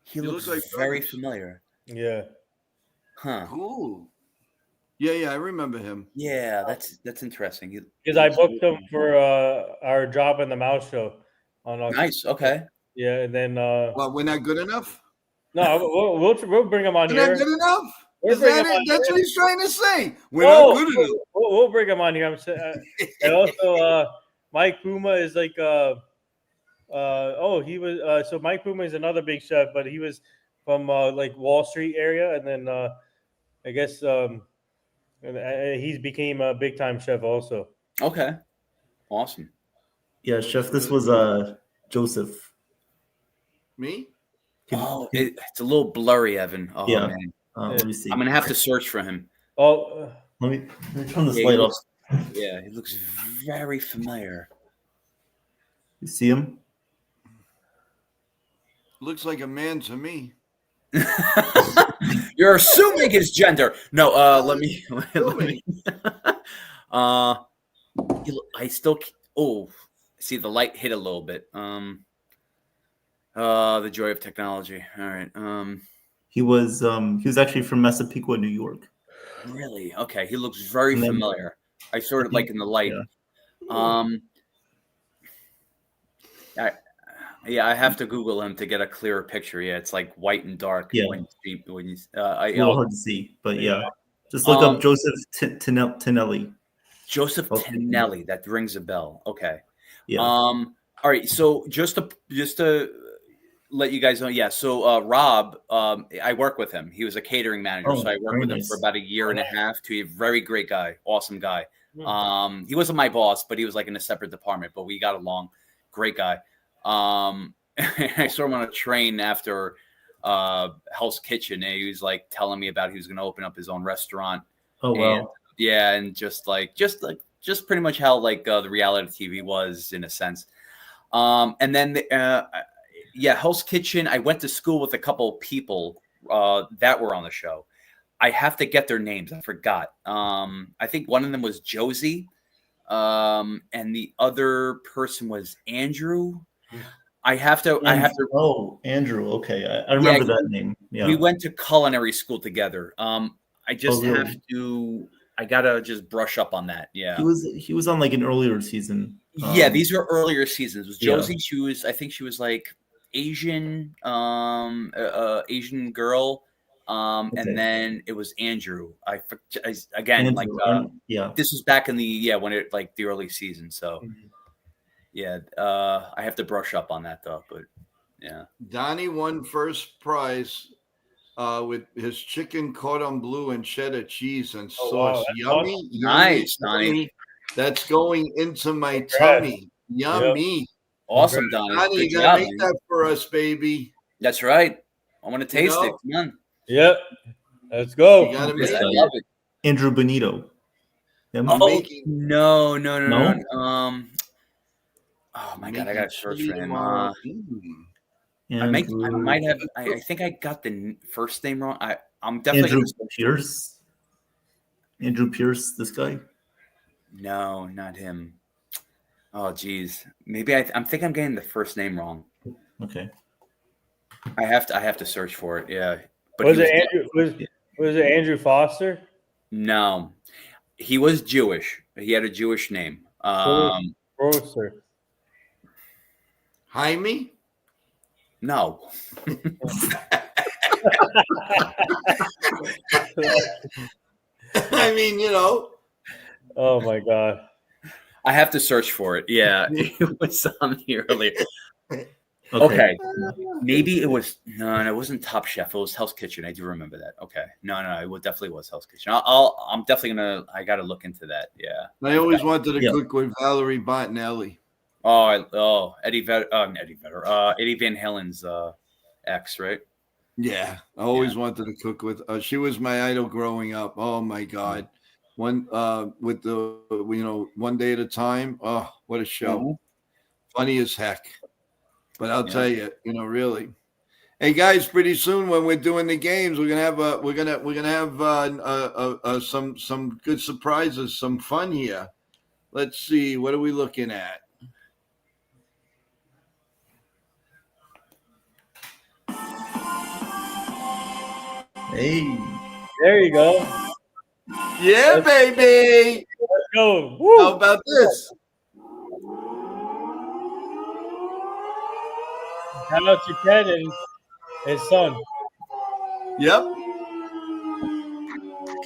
He looks like very familiar. Yeah. Huh. Cool. Yeah, I remember him. Yeah, that's interesting. Because I booked him for our Job in the Mouse show. Nice. Okay. Yeah, and then. Well, we're not good enough? No, we'll bring him on We're here. not good enough? We'll Is bring that him on it? That's here. what he's trying to say. We're not good enough. We'll bring him on here. I'm saying, and also Mike Puma is like he was so Mike Puma is another big chef, but he was from like Wall Street area, and then I guess he's became a big time chef also. Okay. Awesome. Yeah, chef. This was Joseph. Me? It's a little blurry, Evan. Oh Yeah. man. Let me see. I'm gonna have to search for him. Oh, Let me turn this light off. Yeah, he looks very familiar. You see him? Looks like a man to me. You're assuming his gender. No, let me. I still. See the light hit a little bit. The joy of technology. All right. He was actually from Massapequa, New York. Really? Okay. He looks very familiar. I sort of like in the light. Yeah. I have to Google him to get a clearer picture. Yeah, it's like white and dark. Yeah. When you It's a little hard to see, but yeah. Just look up Joseph Tinelli. Joseph Tinelli. That rings a bell. Okay. Yeah. All right. So just to let you guys know, yeah. So Rob, I work with him. He was a catering manager, so I worked with him for about a year and a half. To a very great guy, awesome guy. He wasn't my boss, but he was like in a separate department. But we got along. Great guy. I saw him on a train after Hell's Kitchen, and he was like telling me about he was going to open up his own restaurant. Oh wow. And just pretty much how like the reality TV was in a sense. And then Hell's Kitchen. I went to school with a couple of people that were on the show. I have to get their names. I forgot. I think one of them was Josie, and the other person was Andrew. I have to. Oh, Andrew. Okay, I remember that name. Yeah, we went to culinary school together. I just have to I gotta just brush up on that. Yeah. He was on like an earlier season. Yeah, these were earlier seasons. It was Yeah. Josie. I think she was like Asian, Asian girl. Okay. And then it was Andrew. Again, Andrew, like yeah. this was back in the when it like the early season. So yeah, I have to brush up on that though. But yeah, Donnie won first prize with his chicken cordon bleu and cheddar cheese and Oh, sauce. wow, that's Yummy, awesome. Nice, yummy, Donnie. yummy. That's going into my Congrats. tummy. Yummy. Awesome, Donnie. Donnie, Good you gotta job, make man. that for us, baby. That's right. I want to taste know? it. Come on. Yep. Let's go. You gotta This make I guy. it. love it. Andrew Benito. Him? Oh making- no. No? Oh my god, I gotta search for him. tomorrow. I might have. I think I got the first name wrong. I'm definitely Andrew gonna. Pierce. Andrew Pierce, this guy. No, not him. Oh geez, maybe I'm think I'm getting the first name wrong. Okay. I have to search for it. Yeah, but Was he it Andrew? Was it Andrew Foster? No, he was Jewish. He had a Jewish name. Foster. Jaime? No. I mean, Oh my god. I have to search for it. Yeah, it was on here earlier. Okay. Maybe it was no, it wasn't Top Chef. It was Hell's Kitchen. I do remember that. Okay. No, it definitely was Hell's Kitchen. I'm definitely I gotta look into that. Yeah. I always wanted to cook with Valerie Bottinelli. Eddie Van Halen's ex, right? Yeah, I always wanted to cook with. She was my idol growing up. Oh my God, with the One Day at a Time. Oh, what a show! Mm-hmm. Funny as heck. But I'll tell you, really. Hey guys, pretty soon when we're doing the games, we're gonna have some good surprises, some fun here. Let's see, what are we looking at? Hey. There you go. Yeah, baby. Let's go. Woo. How about this? Shout out to Ken and his son. Yep.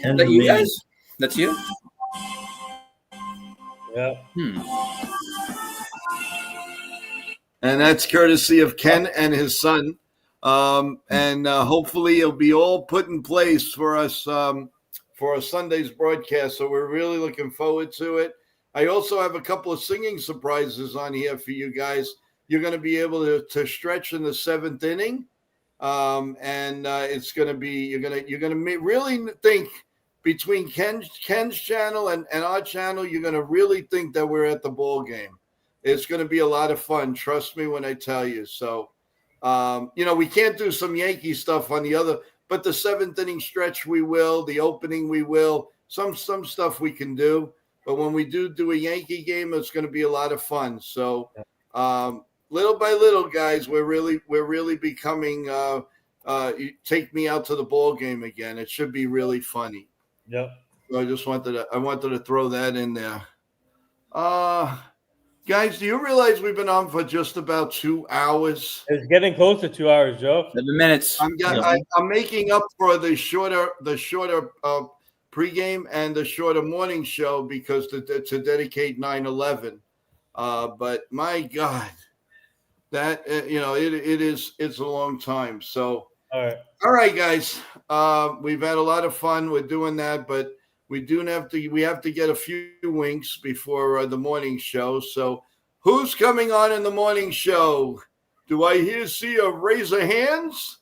Ken That you Lemay. guys? That's you? Yeah. And that's courtesy of Ken and his son. And hopefully it'll be all put in place for us for our Sunday's broadcast. So we're really looking forward to it. I also have a couple of singing surprises on here for you guys. You're going to be able to stretch in the seventh inning. And it's going to be, you're going to really think between Ken's channel and our channel, you're going to really think that we're at the ball game. It's going to be a lot of fun. Trust me when I tell you. So, we can't do some Yankee stuff on the other, but the seventh inning stretch, we will, the opening, we will, some stuff we can do, but when we do a Yankee game, it's going to be a lot of fun. So, little by little, guys, we're really becoming, take me out to the ball game again. It should be really funny. Yep. So I wanted to throw that in there. Guys, do you realize we've been on for just about 2 hours? It's getting close to 2 hours, Joe. 7 minutes. I'm making up for the shorter pregame and the shorter morning show because to dedicate 9/11. But my God, that it's a long time. So All right, guys, we've had a lot of fun. We're doing that, but we have to get a few winks before the morning show. So who's coming on in the morning show? Do I see a raise of hands?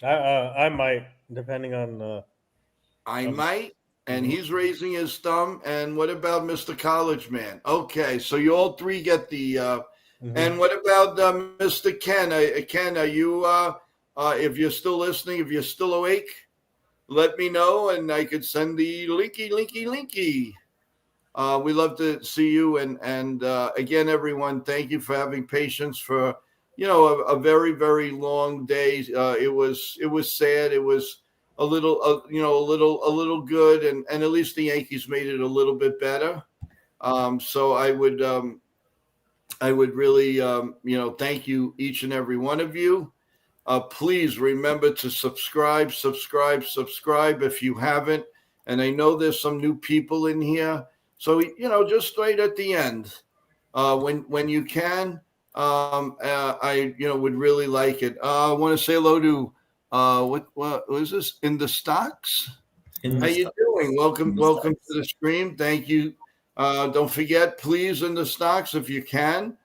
I might, depending on. I might. And he's raising his thumb. And what about Mr. College Man? Okay, so you all three get the. And what about Mr. Ken? Ken, are you? If you're still listening, if you're still awake, let me know, and I could send the linky. We love to see you, and again, everyone, thank you for having patience for a very, very long day. It was sad. It was a little, a little good, and at least the Yankees made it a little bit better. So I would really, thank you, each and every one of you. Please remember to subscribe if you haven't. And I know there's some new people in here, so just right at the end, when you can, I would really like it. I want to say hello to what is this in the stocks? How you doing? Welcome to the stream. Thank you. Don't forget, please, in the stocks, if you can,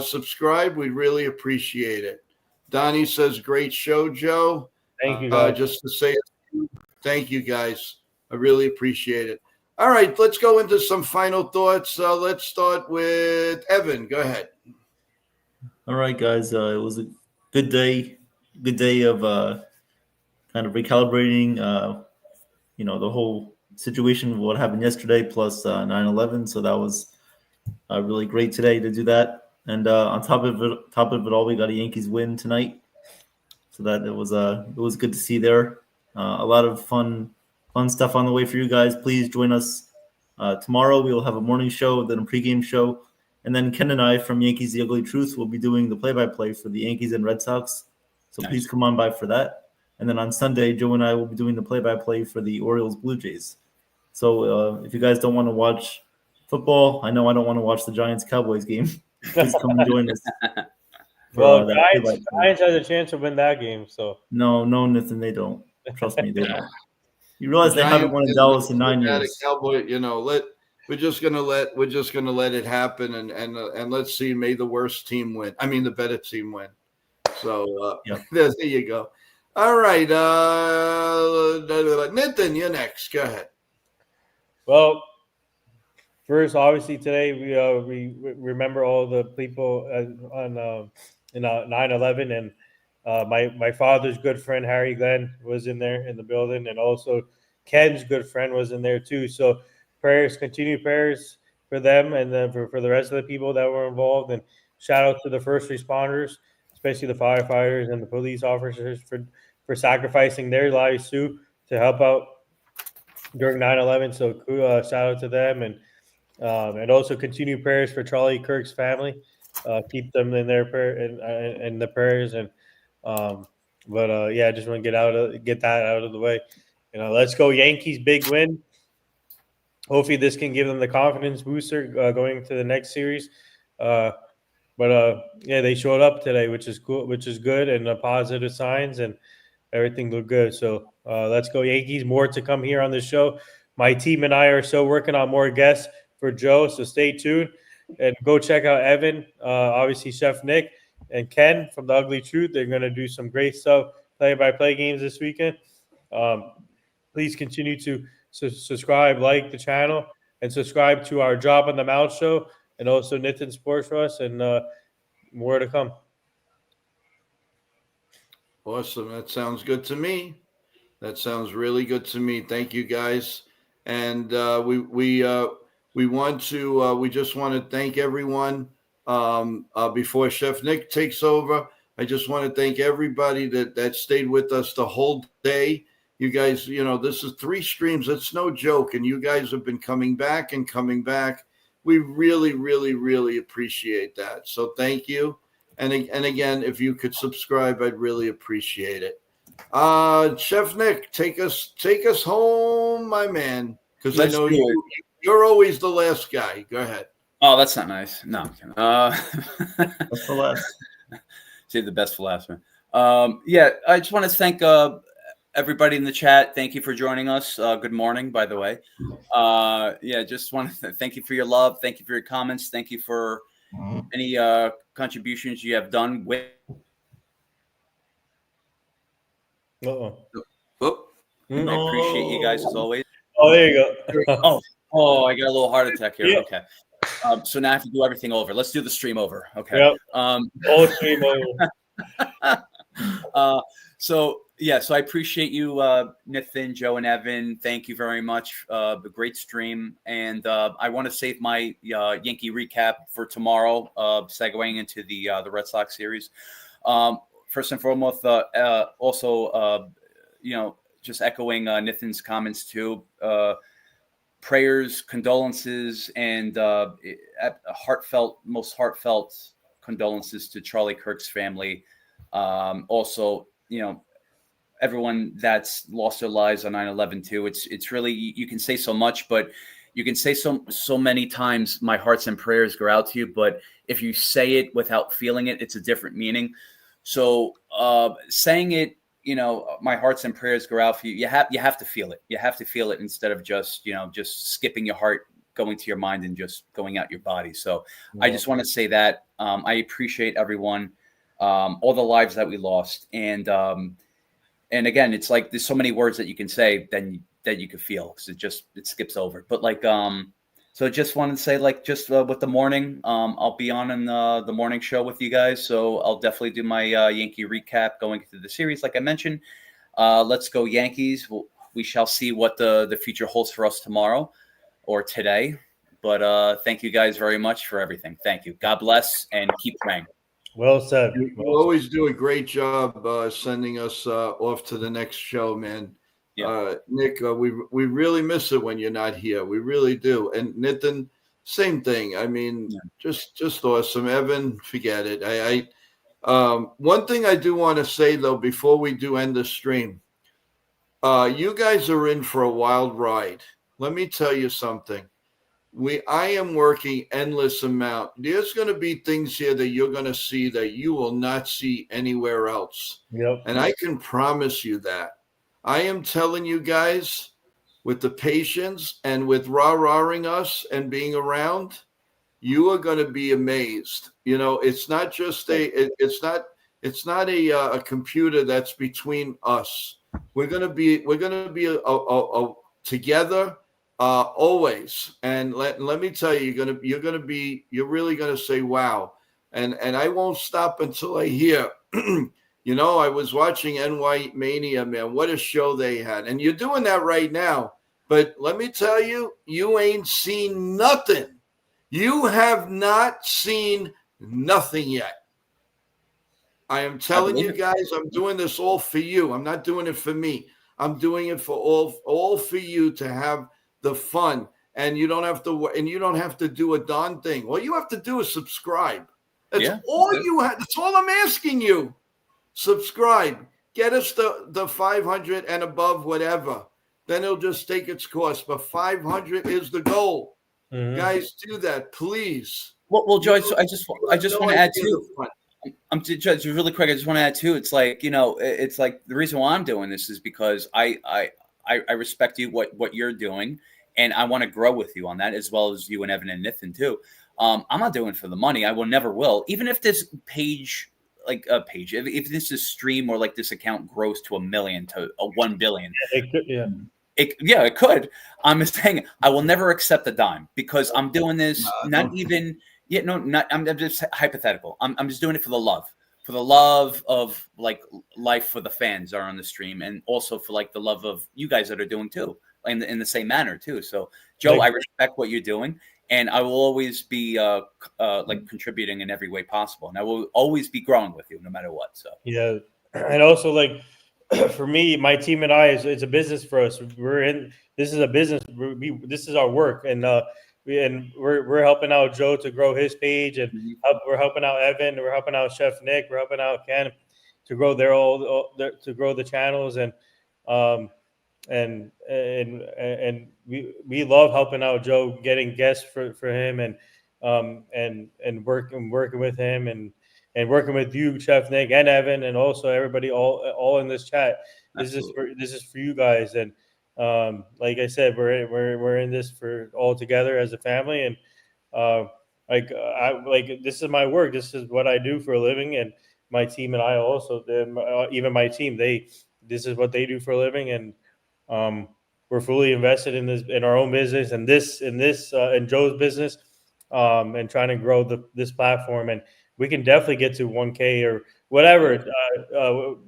subscribe. We'd really appreciate it. Donnie says, great show, Joe. Thank you, guys. Just to say thank you, guys. I really appreciate it. All right, let's go into some final thoughts. Let's start with Evan. Go ahead. All right, guys. It was a good day. Good day of kind of recalibrating. The whole situation of what happened yesterday, plus 9/11. So that was really great today to do that. And on top of it all, we got a Yankees win tonight. So that it was good to see there. A lot of fun stuff on the way for you guys. Please join us tomorrow. We will have a morning show, then a pregame show. And then Ken and I from Yankees The Ugly Truth will be doing the play-by-play for the Yankees and Red Sox. So Please come on by for that. And then on Sunday, Joe and I will be doing the play-by-play for the Orioles Blue Jays. So if you guys don't want to watch football, I know I don't want to watch the Giants-Cowboys game. Please come and join us. Well, Giants has a chance to win that game. So No, Nathan, they don't. Trust me, they don't. You realize they haven't won in Dallas in 9 years. Cowboy, we're just gonna let it happen, and let's see. May the worst team win. I mean, the better team win. So there you go. All right, Nathan, you're next. Go ahead. Well, first, obviously today we remember all the people on 9/11, and my father's good friend Harry Glenn was in there in the building, and also Ken's good friend was in there too. So continued prayers for them, and then for the rest of the people that were involved. And shout out to the first responders, especially the firefighters and the police officers for sacrificing their lives too to help out during 9/11. So shout out to them, and also continued prayers for Charlie Kirk's family. Keep them in their prayer and the prayers. And I just want to get that out of the way. Let's go Yankees, big win. Hopefully this can give them the confidence booster going to the next series. They showed up today, which is cool, which is good, and positive signs, and everything looked good. So let's go Yankees. More to come here on the show. My team and I are still working on more guests for Joe, so stay tuned and go check out Evan, obviously Chef Nick, and Ken from The Ugly Truth. They're going to do some great stuff, play-by-play games this weekend. Please continue to subscribe, like the channel, and subscribe to our Job on the Mouth show, and also Nitin Sports for us, and more to come. Awesome. That sounds good to me. That sounds really good to me. Thank you, guys. And we just want to thank everyone. Before Chef Nick takes over, I just want to thank everybody that stayed with us the whole day. You guys, this is 3 streams. It's no joke. And you guys have been coming back and coming back. We really, really, really appreciate that. So thank you. And again, if you could subscribe, I'd really appreciate it. Chef Nick, take us home, my man, because I know you're always the last guy. Go ahead. Oh, that's not nice. No. That's the last. Save the best for last, man. I just want to thank everybody in the chat. Thank you for joining us. Good morning, by the way. Just want to thank you for your love. Thank you for your comments. Thank you for any contributions you have done with. No. I appreciate you guys as always. Oh, there you go. Oh, I got a little heart attack here. Yeah. Okay. So now I have to do everything over. Let's do the stream over. Okay. Yep. All stream over. So I appreciate you, Nathan, Joe, and Evan. Thank you very much. The great stream. And I want to save my Yankee recap for tomorrow, segueing into the Red Sox series. First and foremost, just echoing Nathan's comments too. Prayers, condolences, and most heartfelt condolences to Charlie Kirk's family. Also, everyone that's lost their lives on 9/11 too. It's really, you can say so much, but you can say so many times, my hearts and prayers go out to you. But if you say it without feeling it, it's a different meaning. So saying it, my hearts and prayers go out for you. You have to feel it. You have to feel it instead of just skipping your heart, going to your mind, and just going out your body. So I just want to say that I appreciate everyone, all the lives that we lost, and again, it's like there's so many words that you can say then that you could feel, because it skips over. But so just wanted to say, with the morning, I'll be on in the morning show with you guys. So I'll definitely do my Yankee recap going through the series, like I mentioned. Let's go Yankees. We shall see what the future holds for us tomorrow or today. But thank you guys very much for everything. Thank you. God bless, and keep praying. Well said. You always do a great job sending us off to the next show, man. Yeah. Nick, we really miss it when you're not here. We really do. And Nathan, same thing. I mean, just awesome. Evan, forget it. One thing I do want to say though, before we do end the stream, you guys are in for a wild ride. Let me tell you something. I am working endless amount. There's going to be things here that you're going to see that you will not see anywhere else. Yep. And I can promise you that. I am telling you guys, with the patience and with rah-rahing us and being around, you are going to be amazed. It's not just it's not a computer that's between us. We're going to be together. Always. And let me tell you, you're really going to say, wow. And I won't stop until I hear, I was watching NY Mania, man, what a show they had. And you're doing that right now. But let me tell you, you ain't seen nothing. You have not seen nothing yet. I am telling you guys, I'm doing this all for you. I'm not doing it for me. I'm doing it for all for you to have the fun, and you don't have to do a darn thing. All you have to do is subscribe. That's all you have. That's all I'm asking you. Subscribe. Get us the 500 and above, whatever. Then it'll just take its course. But 500 is the goal. Mm-hmm. Guys, do that, please. Well, George, I just want to add too. Judge, really quick. I just want to add too. It's like it's like the reason why I'm doing this is because I respect you, what you're doing, and I want to grow with you on that, as well as you and Evan and Nathan too. I'm not doing it for the money. I will never will. Even if this if this stream or this account grows to 1 million to 1 billion, it could. I'm just saying I will never accept a dime, because I'm doing this I'm just hypothetical. I'm just doing it for the love of life for the fans that are on the stream, and also for the love of you guys that are doing too, in the same manner too. So Joe, I respect what you're doing, and I will always be contributing in every way possible, and I will always be growing with you no matter what. So yeah, and also for me, my team and I, it's a business for us. This is a business. This is our work, and we're helping out Joe to grow his page, and we're helping out Evan, we're helping out Chef Nick, we're helping out Ken to grow to grow the channels, and we love helping out Joe, getting guests for him, and working with him, and working with you, Chef Nick and Evan, and also everybody all in this chat. This is for you guys, and like I said, we're in this for all together as a family, and this is my work. This is what I do for a living, and my team and I also, even my team, this is what they do for a living, and we're fully invested in our own business, and in Joe's business, and trying to grow this platform, and we can definitely get to 1K or whatever.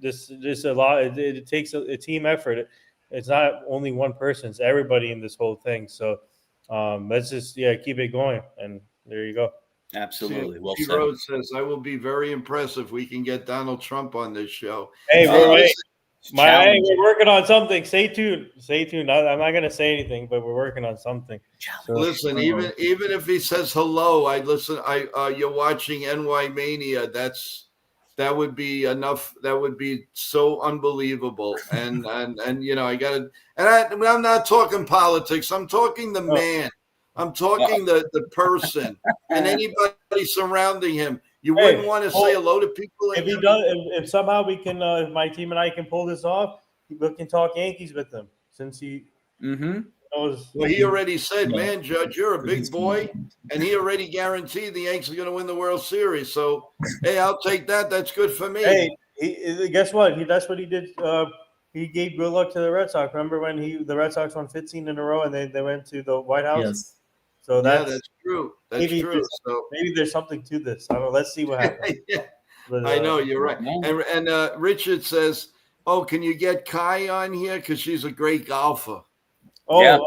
This a lot. It takes a team effort. It's not only one person; it's everybody in this whole thing. So let's just keep it going, and there you go. Absolutely. Well said. Rhodes says, "I will be very impressed if we can get Donald Trump on this show." Hey, We're working on something. Stay tuned. Stay tuned. I'm not gonna say anything, but we're working on something. So, Listen, even if he says hello, I listen. You're watching NY Mania. That would be enough. That would be so unbelievable. And you know, I got to. And I'm not talking politics. I'm talking the man. I'm talking the person and anybody surrounding him. You wouldn't want to say hello to people. If he does, if somehow we can, if my team and I can pull this off, we can talk Yankees with him since he knows. Well, he already said, "Man, Judge, you're a big boy," and he already guaranteed the Yankees are going to win the World Series. So, hey, I'll take that. That's good for me. Hey, guess what? That's what he did. He gave good luck to the Red Sox. Remember when the Red Sox won 15 in a row and they went to the White House? Yes. So that's true. That's true. So maybe there's something to this. I don't know. Let's see what happens. But, I know you're right. And Richard says, "Oh, can you get Kai on here because she's a great golfer." Oh, yeah,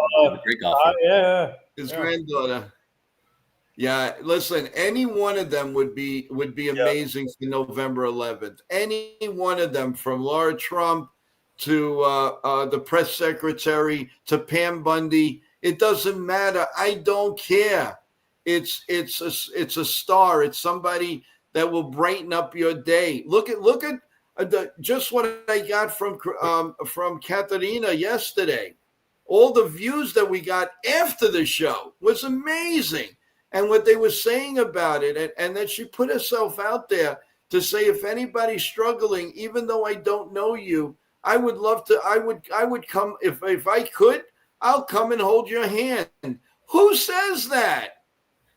great golfer. Yeah. His granddaughter. Yeah, listen, any one of them would be amazing for November 11th. Any one of them, from Laura Trump to the press secretary to Pam Bundy. It doesn't matter. I don't care. It's a star. It's somebody that will brighten up your day. Look at just what I got from Katerina yesterday. All the views that we got after the show was amazing. And what they were saying about it, and that she put herself out there to say, if anybody's struggling, even though I don't know you, I would love to, I would come, if I could, I'll come and hold your hand. Who says that?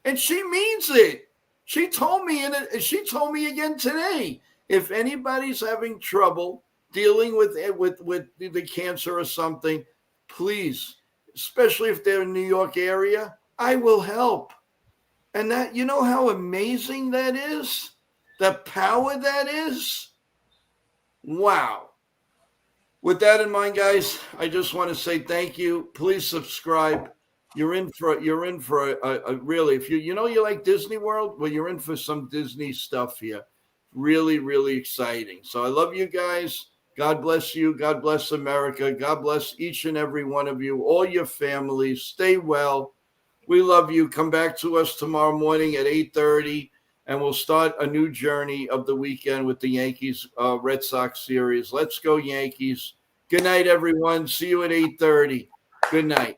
And she means it. She told me again today, if anybody's having trouble dealing with the cancer or something, please, especially if they're in New York area, I will help. And that, you know how amazing that is? The power that is? Wow. With that in mind, guys, I just want to say thank you. Please subscribe. You're in for a really, if you like Disney World, well, you're in for some Disney stuff here. Really, really exciting. So I love you guys. God bless you. God bless America. God bless each and every one of you, all your families. Stay well. We love you. Come back to us tomorrow morning at 8:30, and we'll start a new journey of the weekend with the Yankees Red Sox series. Let's go, Yankees. Good night, everyone. See you at 8:30. Good night.